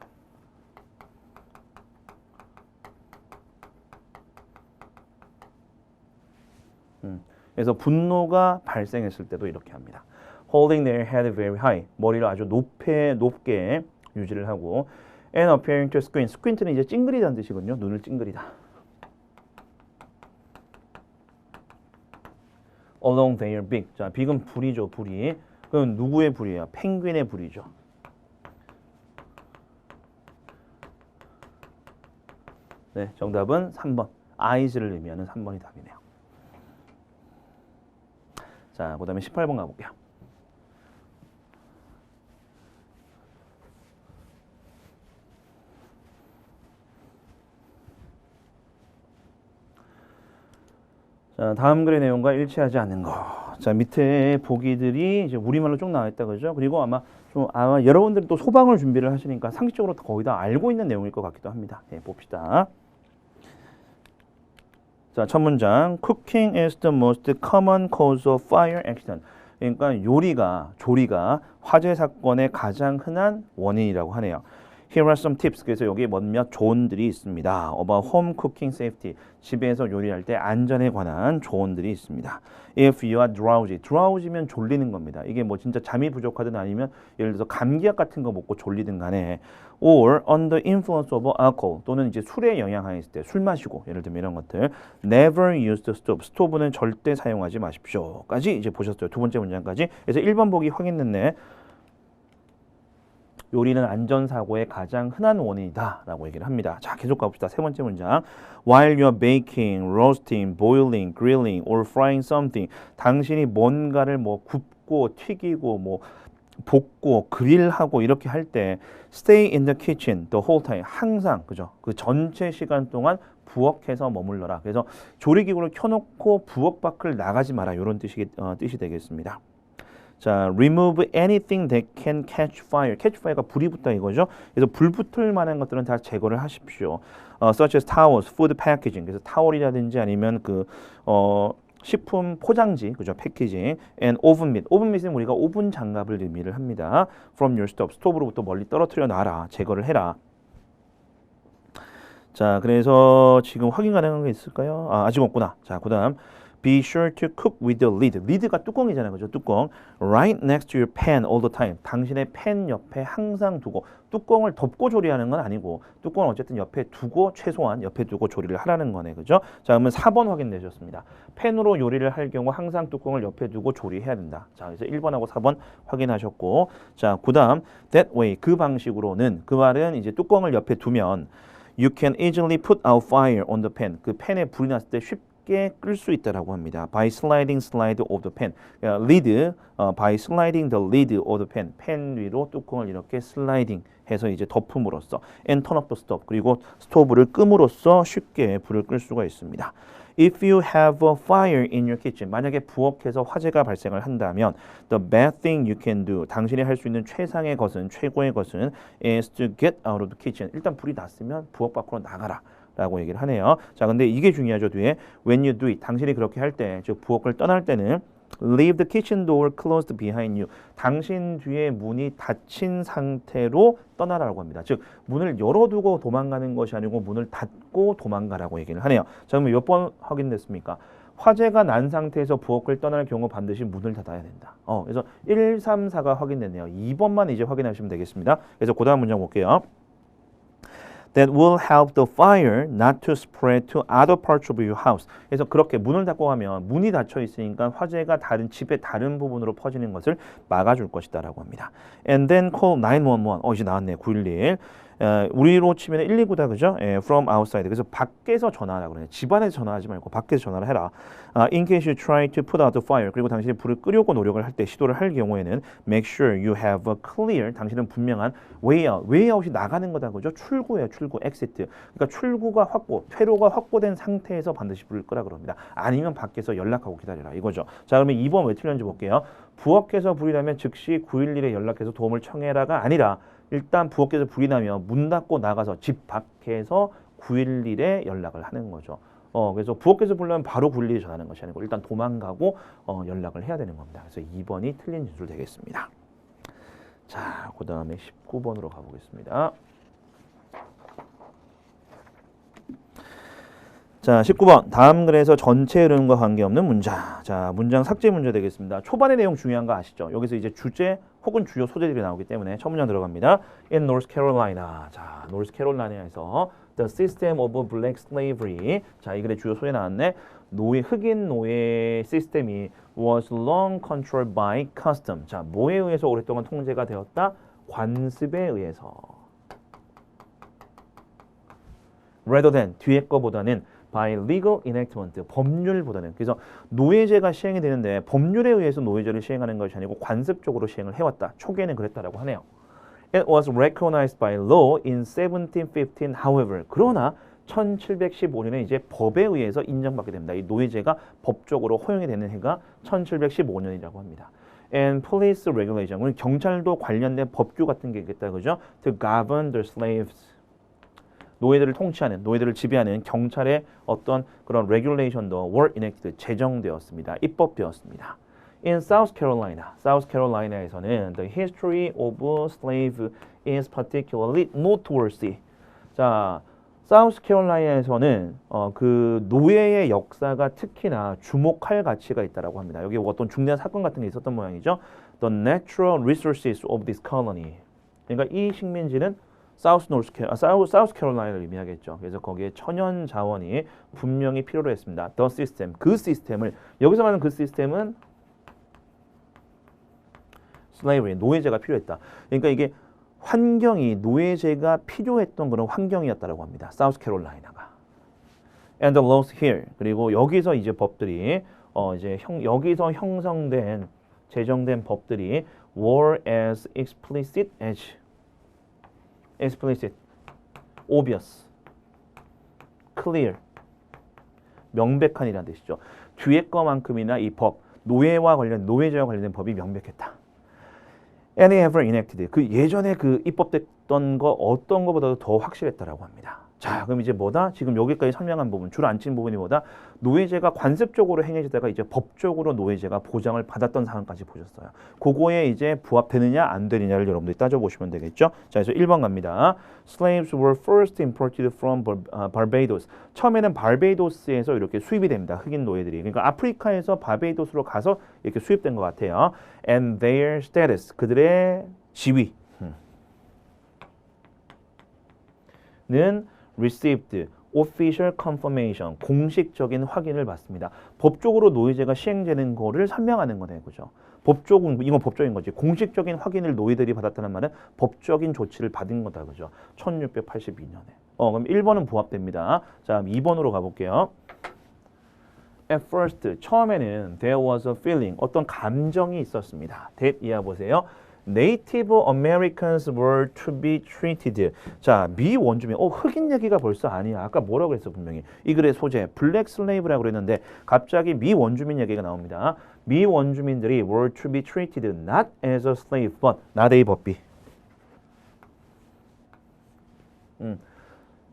그래서 분노가 발생했을 때도 이렇게 합니다. holding their head very high. 머리를 아주 높게 유지를 하고 and appearing to squint. squint는 이제 찡그리다는 뜻이거든요. 눈을 찡그리다. along their beak. 자, beak은 불이죠, 불이. 그럼 누구의 불이에요? 펭귄의 불이죠. 네, 정답은 3번. eyes를 의미하는 3번이 답이네요. 자, 그 다음에 18번 가볼게요. 자, 다음 글의 내용과 일치하지 않는 거. 자, 밑에 보기들이 이제 우리말로 쭉 나와 있다 그죠? 그리고 아마 여러분들이 또 소방을 준비를 하시니까 상식적으로 거의 다 알고 있는 내용일 것 같기도 합니다. 네, 봅시다. 자, 첫 문장. Cooking is the most common cause of fire accident. 그러니까 조리가 화재 사건의 가장 흔한 원인이라고 하네요. Here are some tips. 그래서 여기에 몇몇 조언들이 있습니다. About home cooking safety. 집에서 요리할 때 안전에 관한 조언들이 있습니다. If you are drowsy. drowsy면 졸리는 겁니다. 이게 뭐 진짜 잠이 부족하든 아니면 예를 들어서 감기약 같은 거 먹고 졸리든 간에 or under influence of alcohol 또는 이제 술에 영향하에 있을 때 술 마시고 예를 들면 이런 것들 never use the stove. 스토브는 절대 사용하지 마십시오. 까지 이제 보셨어요. 두 번째 문장까지. 그래서 1번 보기 확인됐네. 요리는 안전사고의 가장 흔한 원인이다 라고 얘기를 합니다. 자, 계속 가봅시다. 세 번째 문장. While you are baking, roasting, boiling, grilling or frying something. 당신이 뭔가를 뭐 굽고 튀기고 뭐 볶고 그릴하고 이렇게 할 때 stay in the kitchen the whole time. 항상 그죠? 그 전체 시간 동안 부엌에서 머물러라. 그래서 조리기구를 켜놓고 부엌 밖을 나가지 마라. 이런 뜻이 되겠습니다. 자, remove anything that can catch fire. catch fire가 불이 붙다 이거죠. 그래서 불 붙을 만한 것들은 다 제거를 하십시오. such as towels, food packaging. 그래서 타월이라든지 아니면 식품 포장지, 그죠? 패키징. and oven mitt. oven mitt은 우리가 오븐 장갑을 의미를 합니다. from your stove. 스토브로부터 멀리 떨어뜨려 놔라. 제거를 해라. 자, 그래서 지금 확인 가능한 게 있을까요? 아직 없구나. 자, 그다음 be sure to cook with the lid. lid가 뚜껑이잖아요. 그죠? 뚜껑. right next to your pan all the time. 당신의 팬 옆에 항상 두고. 뚜껑을 덮고 조리하는 건 아니고 뚜껑을 어쨌든 옆에 두고 최소한 옆에 두고 조리를 하라는 거네. 그죠? 자, 그러면 4번 확인되셨습니다. 팬으로 요리를 할 경우 항상 뚜껑을 옆에 두고 조리해야 된다. 자, 그래서 1번하고 4번 확인하셨고. 자, 그다음 that way. 그 방식으로는 그 말은 이제 뚜껑을 옆에 두면 you can easily put out fire on the pan. 그 팬에 불이 났을 때 쉽게 끌 수 있다라고 합니다. By sliding of the pan. lid, by sliding the lid of the pan. 팬 위로 뚜껑을 이렇게 슬라이딩 해서 이제 덮음으로써 and turn up the stove. 그리고 스토브를 끔으로써 쉽게 불을 끌 수가 있습니다. If you have a fire in your kitchen. 만약에 부엌에서 화재가 발생을 한다면 the best thing you can do. 당신이 할 수 있는 최고의 것은 is to get out of the kitchen. 일단 불이 났으면 부엌 밖으로 나가라. 라고 얘기를 하네요. 자, 근데 이게 중요하죠. 뒤에 when you do it. 당신이 그렇게 할 때, 즉 부엌을 떠날 때는 leave the kitchen door closed behind you. 당신 뒤에 문이 닫힌 상태로 떠나라고 합니다. 즉 문을 열어두고 도망가는 것이 아니고 문을 닫고 도망가라고 얘기를 하네요. 자, 그러면 몇 번 확인됐습니까? 화재가 난 상태에서 부엌을 떠날 경우 반드시 문을 닫아야 된다. 그래서 1, 3, 4가 확인됐네요. 2번만 이제 확인하시면 되겠습니다. 그래서 그 다음 문장 볼게요. That will help the fire not to spread to other parts of your house. 그래서 그렇게 문을 닫고 가면 문이 닫혀 있으니까 화재가 집의 다른 부분으로 퍼지는 것을 막아줄 것이다라고 합니다. And then call 911. 이제 나왔네. 911. 우리로 치면 119다 그죠? from outside. 그래서 밖에서 전화하라고 그래요. 집안에서 전화하지 말고 밖에서 전화를 해라. In case you try to put out the fire. 그리고 당신이 불을 끄려고 노력을 할 때 시도를 할 경우에는 make sure you have a clear. 당신은 분명한 way out. way out이 나가는 거다 그죠? 출구예요. 출구. exit. 그러니까 출구가 퇴로가 확보된 상태에서 반드시 불을 끄라 그럽니다. 아니면 밖에서 연락하고 기다려라 이거죠. 자, 그러면 2번 왜 틀렸는지 볼게요. 부엌에서 불이 나면 즉시 911에 연락해서 도움을 청해라가 아니라 일단 부엌에서 불이 나면 문 닫고 나가서 집 밖에서 911에 연락을 하는 거죠. 그래서 부엌에서 불러면 바로 911에 전하는 것이 아니고 일단 도망가고 연락을 해야 되는 겁니다. 그래서 2번이 틀린 진술 되겠습니다. 자, 그 다음에 19번으로 가보겠습니다. 자, 19번. 다음 글에서 전체 흐름과 관계없는 문장. 자, 문장 삭제 문제 되겠습니다. 초반의 내용 중요한 거 아시죠? 여기서 이제 주제 혹은 주요 소재들이 나오기 때문에 첫 문장 들어갑니다. In North Carolina. 자, North Carolina에서 The system of black slavery. 자, 이 글의 주요 소재 나왔네. 흑인 노예 시스템이 was long controlled by custom. 자, 뭐에 의해서 오랫동안 통제가 되었다? 관습에 의해서. rather than 뒤에 거보다는 by legal enactment 법률보다는. 그래서 노예제가 시행이 되는데 법률에 의해서 노예제를 시행하는 것이 아니고 관습적으로 시행을 해왔다. 초기에는 그랬다라고 하네요. It was recognized by law in 1715. However, 그러나 1715년에 이제 법에 의해서 인정받게 됩니다. 이 노예제가 법적으로 허용이 되는 해가 1715년이라고 합니다. And police regulation, 경찰도 관련된 법규 같은 게 있겠다, 그죠? To govern the slaves. 노예들을 통치하는, 노예들을 지배하는 경찰의 어떤 그런 regulation도 were enacted, 제정되었습니다. 입법되었습니다. In South Carolina에서는 the history of slave is particularly noteworthy. 자, 사우스 캐롤라이나에서는 그 노예의 역사가 특히나 주목할 가치가 있다라고 합니다. 여기 어떤 중대한 사건 같은 게 있었던 모양이죠. The natural resources of this colony. 그러니까 이 식민지는 사우스 캐롤라이나를 의미하겠죠. 그래서 거기에 천연 자원이 분명히 필요로 했습니다. The system, 그 시스템을, 여기서 말하는 그 시스템은 slavery, 노예제가 필요했다. 그러니까 이게 환경이 노예제가 필요했던 그런 환경이었다라고 합니다. 사우스 캐롤라이나가. And the laws here. 그리고 여기서 이제 법들이 이제 여기서 형성된 제정된 법들이 were as explicit, obvious, clear, 명백한이라는 뜻이죠. 뒤에 거만큼이나 이 법, 노예제와 관련된 법이 명백했다. Any ever enacted. 그 예전에 그 입법됐던 거 어떤 거보다도 더 확실했다라고 합니다. 자, 그럼 이제 뭐다? 지금 여기까지 설명한 부분, 줄 안 친 부분이 뭐다? 노예제가 관습적으로 행해지다가 이제 법적으로 노예제가 보장을 받았던 상황까지 보셨어요. 그거에 이제 부합되느냐 안 되느냐를 여러분들이 따져보시면 되겠죠. 자, 그래서 1번 갑니다. Slaves were first imported from Barbados. 처음에는 바베이도스에서 이렇게 수입이 됩니다. 흑인 노예들이. 그러니까 아프리카에서 바베이도스로 가서 이렇게 수입된 것 같아요. And their status. 그들의 지위. 는 received official confirmation, 공식적인 확인을 받습니다. 법적으로 노예제가 시행되는 거를 설명하는 거네, 그죠? 이건 법적인 거지. 공식적인 확인을 노예들이 받았다는 말은 법적인 조치를 받은 거다, 그죠? 1682년에. 그럼 1번은 부합됩니다. 자, 2번으로 가볼게요. At first, 처음에는 there was a feeling, 어떤 감정이 있었습니다. that 이하 보세요. Native Americans were to be treated. 자, 미 원주민. 흑인 얘기가 벌써 아니야. 아까 뭐라고 했어 분명히. 이 글의 소재, 블랙 슬레이브라고 그랬는데 갑자기 미 원주민 얘기가 나옵니다. 미 원주민들이 were to be treated not as a slave, but not a 법비.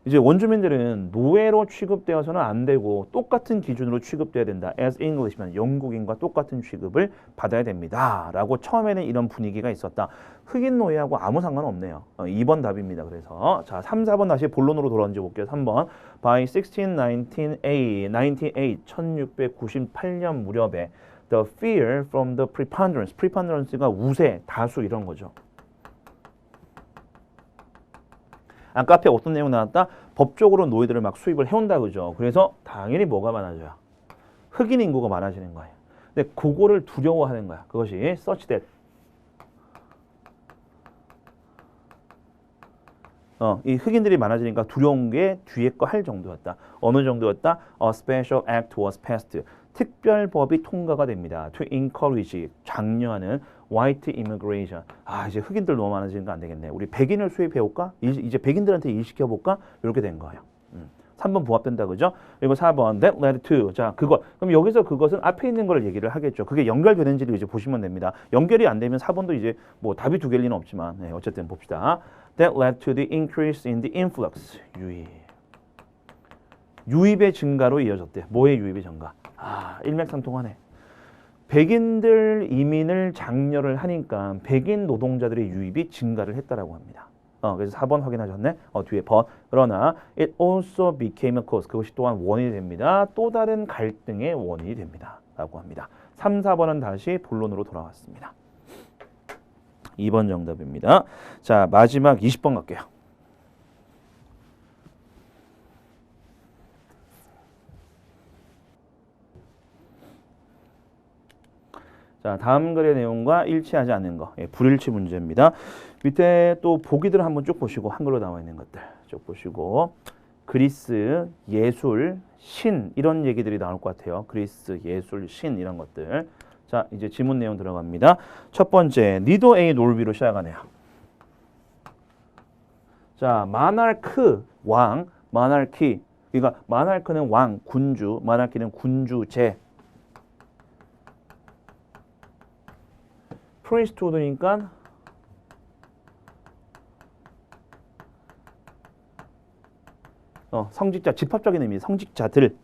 이제 원주민들은 노예로 취급되어서는 안 되고 똑같은 기준으로 취급돼야 된다. As Englishman, 영국인과 똑같은 취급을 받아야 됩니다. 라고 처음에는 이런 분위기가 있었다. 흑인 노예하고 아무 상관없네요. 2번 답입니다. 그래서 자, 3, 4번 다시 본론으로 돌아온지 볼게요. 3번. By 1698년 무렵에 the fear from the preponderance가 우세, 다수 이런 거죠. 아까 앞에 어떤 내용 나왔다? 법적으로 노예들을 막 수입을 해온다, 그죠? 그래서 당연히 뭐가 많아져요? 흑인 인구가 많아지는 거예요. 근데 그거를 두려워하는 거야. 그것이 such that. 이 흑인들이 많아지니까 두려운 게 뒤에 거 할 정도였다. 어느 정도였다? A special act was passed. 특별법이 통과가 됩니다. To encourage, 장려하는 white immigration. 이제 흑인들 너무 많아지니까 안 되겠네. 우리 백인을 수입해올까? 이제 백인들한테 일시켜볼까? 이렇게 된 거예요. 3번 부합된다, 그죠? 그리고 4번 that led to. 자, 그것. 그럼 여기서 그것은 앞에 있는 걸 얘기를 하겠죠. 그게 연결되는지를 이제 보시면 됩니다. 연결이 안 되면 4번도 이제 뭐 답이 두 개일 리는 없지만 어쨌든 봅시다. That led to the increase in the influx. 유의. 유입의 증가로 이어졌대요. 뭐의 유입의 증가? 일맥상통하네. 백인들 이민을 장려를 하니까 백인 노동자들의 유입이 증가를 했다라고 합니다. 그래서 4번 확인하셨네. 뒤에 but. 그러나 it also became a cause. 그것이 또한 원인이 됩니다. 또 다른 갈등의 원인이 됩니다. 라고 합니다. 3, 4번은 다시 본론으로 돌아왔습니다. 2번 정답입니다. 자, 마지막 20번 갈게요. 자, 다음 글의 내용과 일치하지 않는 거. 불일치 문제입니다. 밑에 또 보기들 한번 쭉 보시고 한글로 나와 있는 것들 쭉 보시고 그리스, 예술, 신 이런 얘기들이 나올 것 같아요. 그리스, 예술, 신 이런 것들. 자, 이제 지문 내용 들어갑니다. 첫 번째, 니도 A 놀비로 시작하네요. 자, 마나크, 왕, 마나키. 그러니까 마나크는 왕, 군주, 마나키는 군주제. 프리스트후드니까 성직자, 집합적인 의미, 성직자들을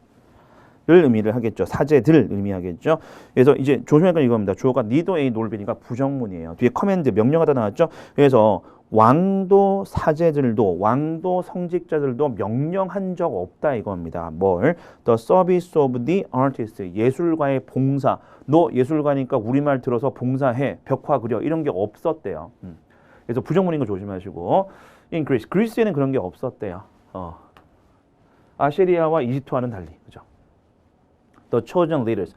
의미를 하겠죠. 사제들 의미하겠죠. 그래서 이제 조심할 건 이겁니다. 주어가 니도 A 놀비니까 부정문이에요. 뒤에 커맨드, 명령하다 나왔죠. 그래서 왕도 사제들도 왕도 성직자들도 명령한 적 없다 이겁니다. 뭘? The service of the artist. 예술가의 봉사. 너 예술가니까 우리말 들어서 봉사해. 벽화 그려. 이런 게 없었대요. 그래서 부정문인 거 조심하시고. In Greece. 그리스에는 그런 게 없었대요. 아시리아와 이집트와는 달리. 그죠? The chosen leaders.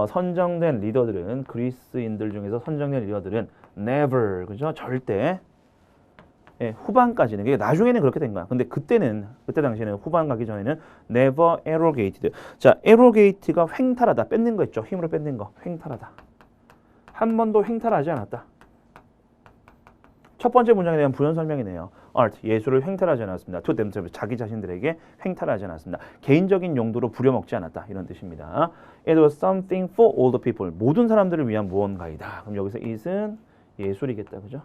선정된 리더들은 그리스인들 중에서 선정된 리더들은 never. 그죠? 절대 후반까지는. 그게 나중에는 그렇게 된 거야. 근데 그때 당시에는 후반 가기 전에는 never arrogated. 자, arrogate가 횡탈하다. 뺏는 거 있죠. 힘으로 뺏는 거. 횡탈하다. 한 번도 횡탈하지 않았다. 첫 번째 문장에 대한 부연 설명이네요. art, 예술을 횡탈하지 않았습니다. to themselves, 자기 자신들에게 횡탈하지 않았습니다. 개인적인 용도로 부려먹지 않았다. 이런 뜻입니다. It was something for all the people. 모든 사람들을 위한 무언가이다. 그럼 여기서 it은 예술이겠다. 그죠?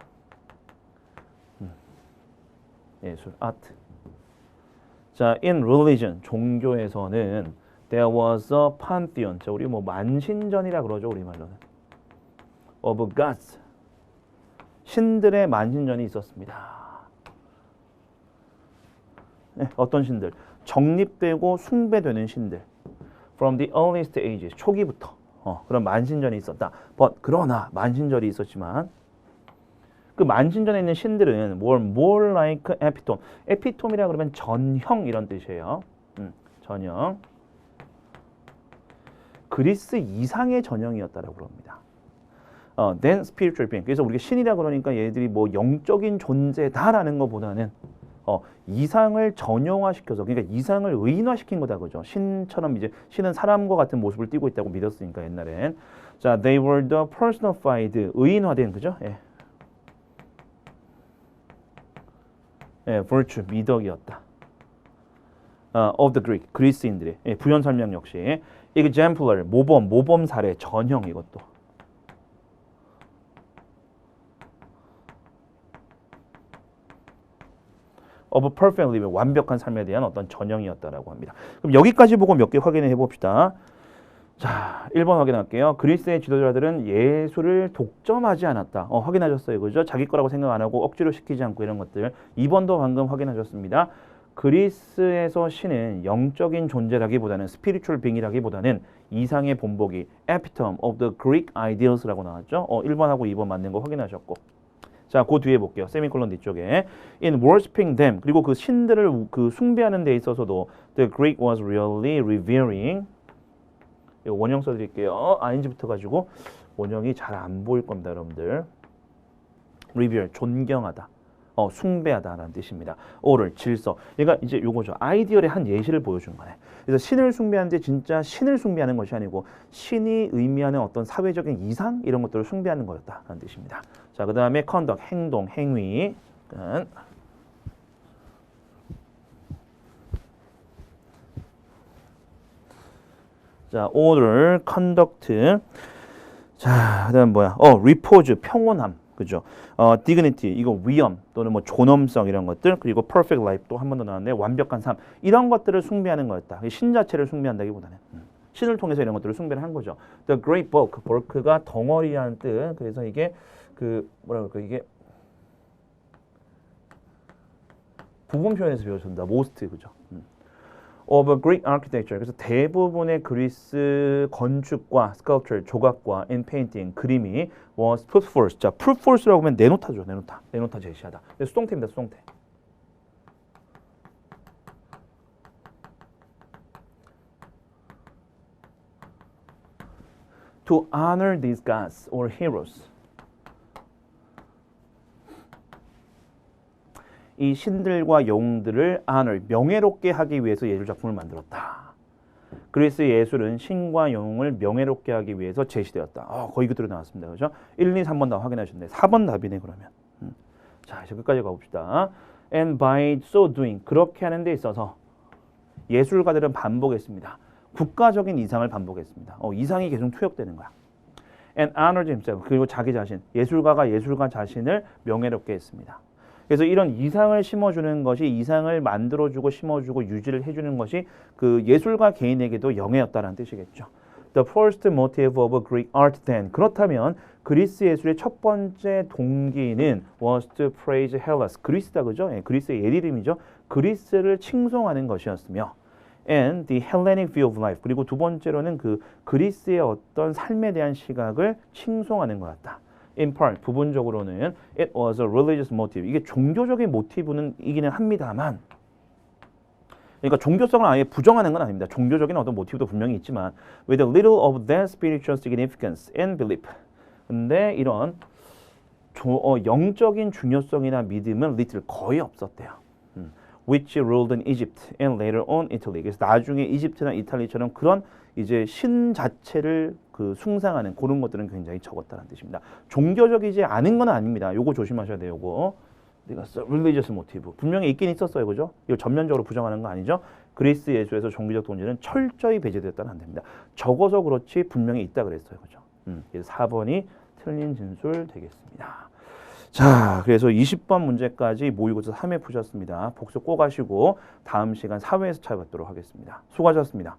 예술, art. 자, in religion, 종교에서는 there was a pantheon. 자, 우리 뭐 만신전이라 그러죠, 우리말로는. of gods. 신들의 만신전이 있었습니다. 네, 어떤 신들? 정립되고 숭배되는 신들. From the earliest ages, 초기부터 그런 만신전이 있었다. But 그러나 만신전이 있었지만 그 만신전에 있는 신들은 more like epitome. 에피톰이라 그러면 전형 이런 뜻이에요. 전형. 그리스 이상의 전형이었다라고 그럽니다. Then spiritual being. 그래서 우리가 신이라 그러니까 얘들이 뭐 영적인 존재다라는 것보다는 이상을 전형화시켜서, 그러니까 이상을 의인화시킨 거다, 그죠? 신처럼 이제 신은 사람과 같은 모습을 띠고 있다고 믿었으니까 옛날엔. 자, they were the personified, 의인화된, 그죠? virtue, 미덕이었다. of the Greek, 그리스인들의. 부연 설명 역시 exemplar, 모범 사례, 전형 이것도. of perfect living, 완벽한 삶에 대한 어떤 전형이었다라고 합니다. 그럼 여기까지 보고 몇 개 확인해 봅시다. 자, 1번 확인할게요. 그리스의 지도자들은 예술을 독점하지 않았다. 확인하셨어요. 그죠? 자기 거라고 생각 안 하고 억지로 시키지 않고 이런 것들. 2번도 방금 확인하셨습니다. 그리스에서 신은 영적인 존재라기보다는 spiritual being이라기보다는 이상의 본보기, epitome of the Greek ideals라고 나왔죠. 1번하고 2번 맞는 거 확인하셨고. 자, 그 뒤에 볼게요. 세미콜론 뒤쪽에 in worshiping them, 그리고 그 신들을 그 숭배하는 데 있어서도 the Greek was really revering. 이거 원형 써드릴게요. ing부터 가지고 원형이 잘 안 보일 겁니다, 여러분들. revere, 존경하다, 숭배하다라는 뜻입니다. order, 질서. 그러니까 이제 요거죠. 아이디얼의 한 예시를 보여준 거네. 그래서 신을 숭배하는데 진짜 신을 숭배하는 것이 아니고 신이 의미하는 어떤 사회적인 이상 이런 것들을 숭배하는 거였다라는 뜻입니다. 자, 그 다음에 conduct, 행동, 행위. 자, order, conduct. 자, 그 다음 뭐야? repose, 평온함. 그죠? dignity 이거 위엄 또는 뭐 존엄성 이런 것들 그리고 perfect life 또 한 번 더 나왔는데 완벽한 삶 이런 것들을 숭배하는 거였다. 신 자체를 숭배한다기보다는 신을 통해서 이런 것들을 숭배를 한 거죠. The great bulk, bulk가 덩어리라는 뜻. 그래서 이게 그 뭐라 그럴까 이게 부분 표현에서 배워준다. most 그죠? of a Greek architecture. 그래서 대부분의 그리스 건축과 sculpture, 조각과 in painting, 그림이 was put forth. 자, put forth라고 하면 내놓다죠. 내놓다 제시하다. 수동태입니다. 수동태. To honor these gods or heroes. 이 신들과 영웅들을 honor, 명예롭게 하기 위해서 예술 작품을 만들었다. 그리스 예술은 신과 영웅을 명예롭게 하기 위해서 제시되었다. 거의 그대로 나왔습니다. 그죠? 1, 2, 3번 다 확인하셨네. 4번 답이네 그러면. 자, 이제 끝까지 가봅시다. And by so doing, 그렇게 하는 데 있어서 예술가들은 반복했습니다. 국가적인 이상을 반복했습니다. 이상이 계속 투영되는 거야. And honored himself, 그리고 자기 자신, 예술가가 예술가 자신을 명예롭게 했습니다. 그래서 이런 이상을 심어주는 것이 이상을 만들어주고 심어주고 유지를 해주는 것이 그 예술가 개인에게도 영예였다는 뜻이겠죠. The first motive of Greek art then. 그렇다면 그리스 예술의 첫 번째 동기는 was to praise Hellas. 그리스다 그죠? 그리스의 옛 이름이죠. 그리스를 칭송하는 것이었으며 and the Hellenic view of life. 그리고 두 번째로는 그 그리스의 어떤 삶에 대한 시각을 칭송하는 거였다. In part, 부분적으로는 it was a religious motive. 이게 종교적인 모티브는 이기는 합니다만 그러니까 종교성을 아예 부정하는 건 아닙니다. 종교적인 어떤 모티브도 분명히 있지만 with a little of that spiritual significance and belief. 근데 이런 영적인 중요성이나 믿음은 little 거의 없었대요. which ruled in Egypt and later on Italy. 그래서 나중에 이집트나 이탈리아처럼 그런 이제 신 자체를 그 숭상하는 그런 것들은 굉장히 적었다는 뜻입니다. 종교적이지 않은 건 아닙니다. 요거 조심하셔야 돼요. 요거. 내가 religious motive 분명히 있긴 있었어요. 그죠? 이거 전면적으로 부정하는 거 아니죠? 그리스 예술에서 종교적 동지는 철저히 배제되었다는 안 됩니다. 적어서 그렇지 분명히 있다 그랬어요. 그죠? 그래서 4번이 틀린 진술 되겠습니다. 자, 그래서 20번 문제까지 모의고사 3회 푸셨습니다. 복습 꼭 하시고 다음 시간 4회에서 찾아뵙도록 하겠습니다. 수고하셨습니다.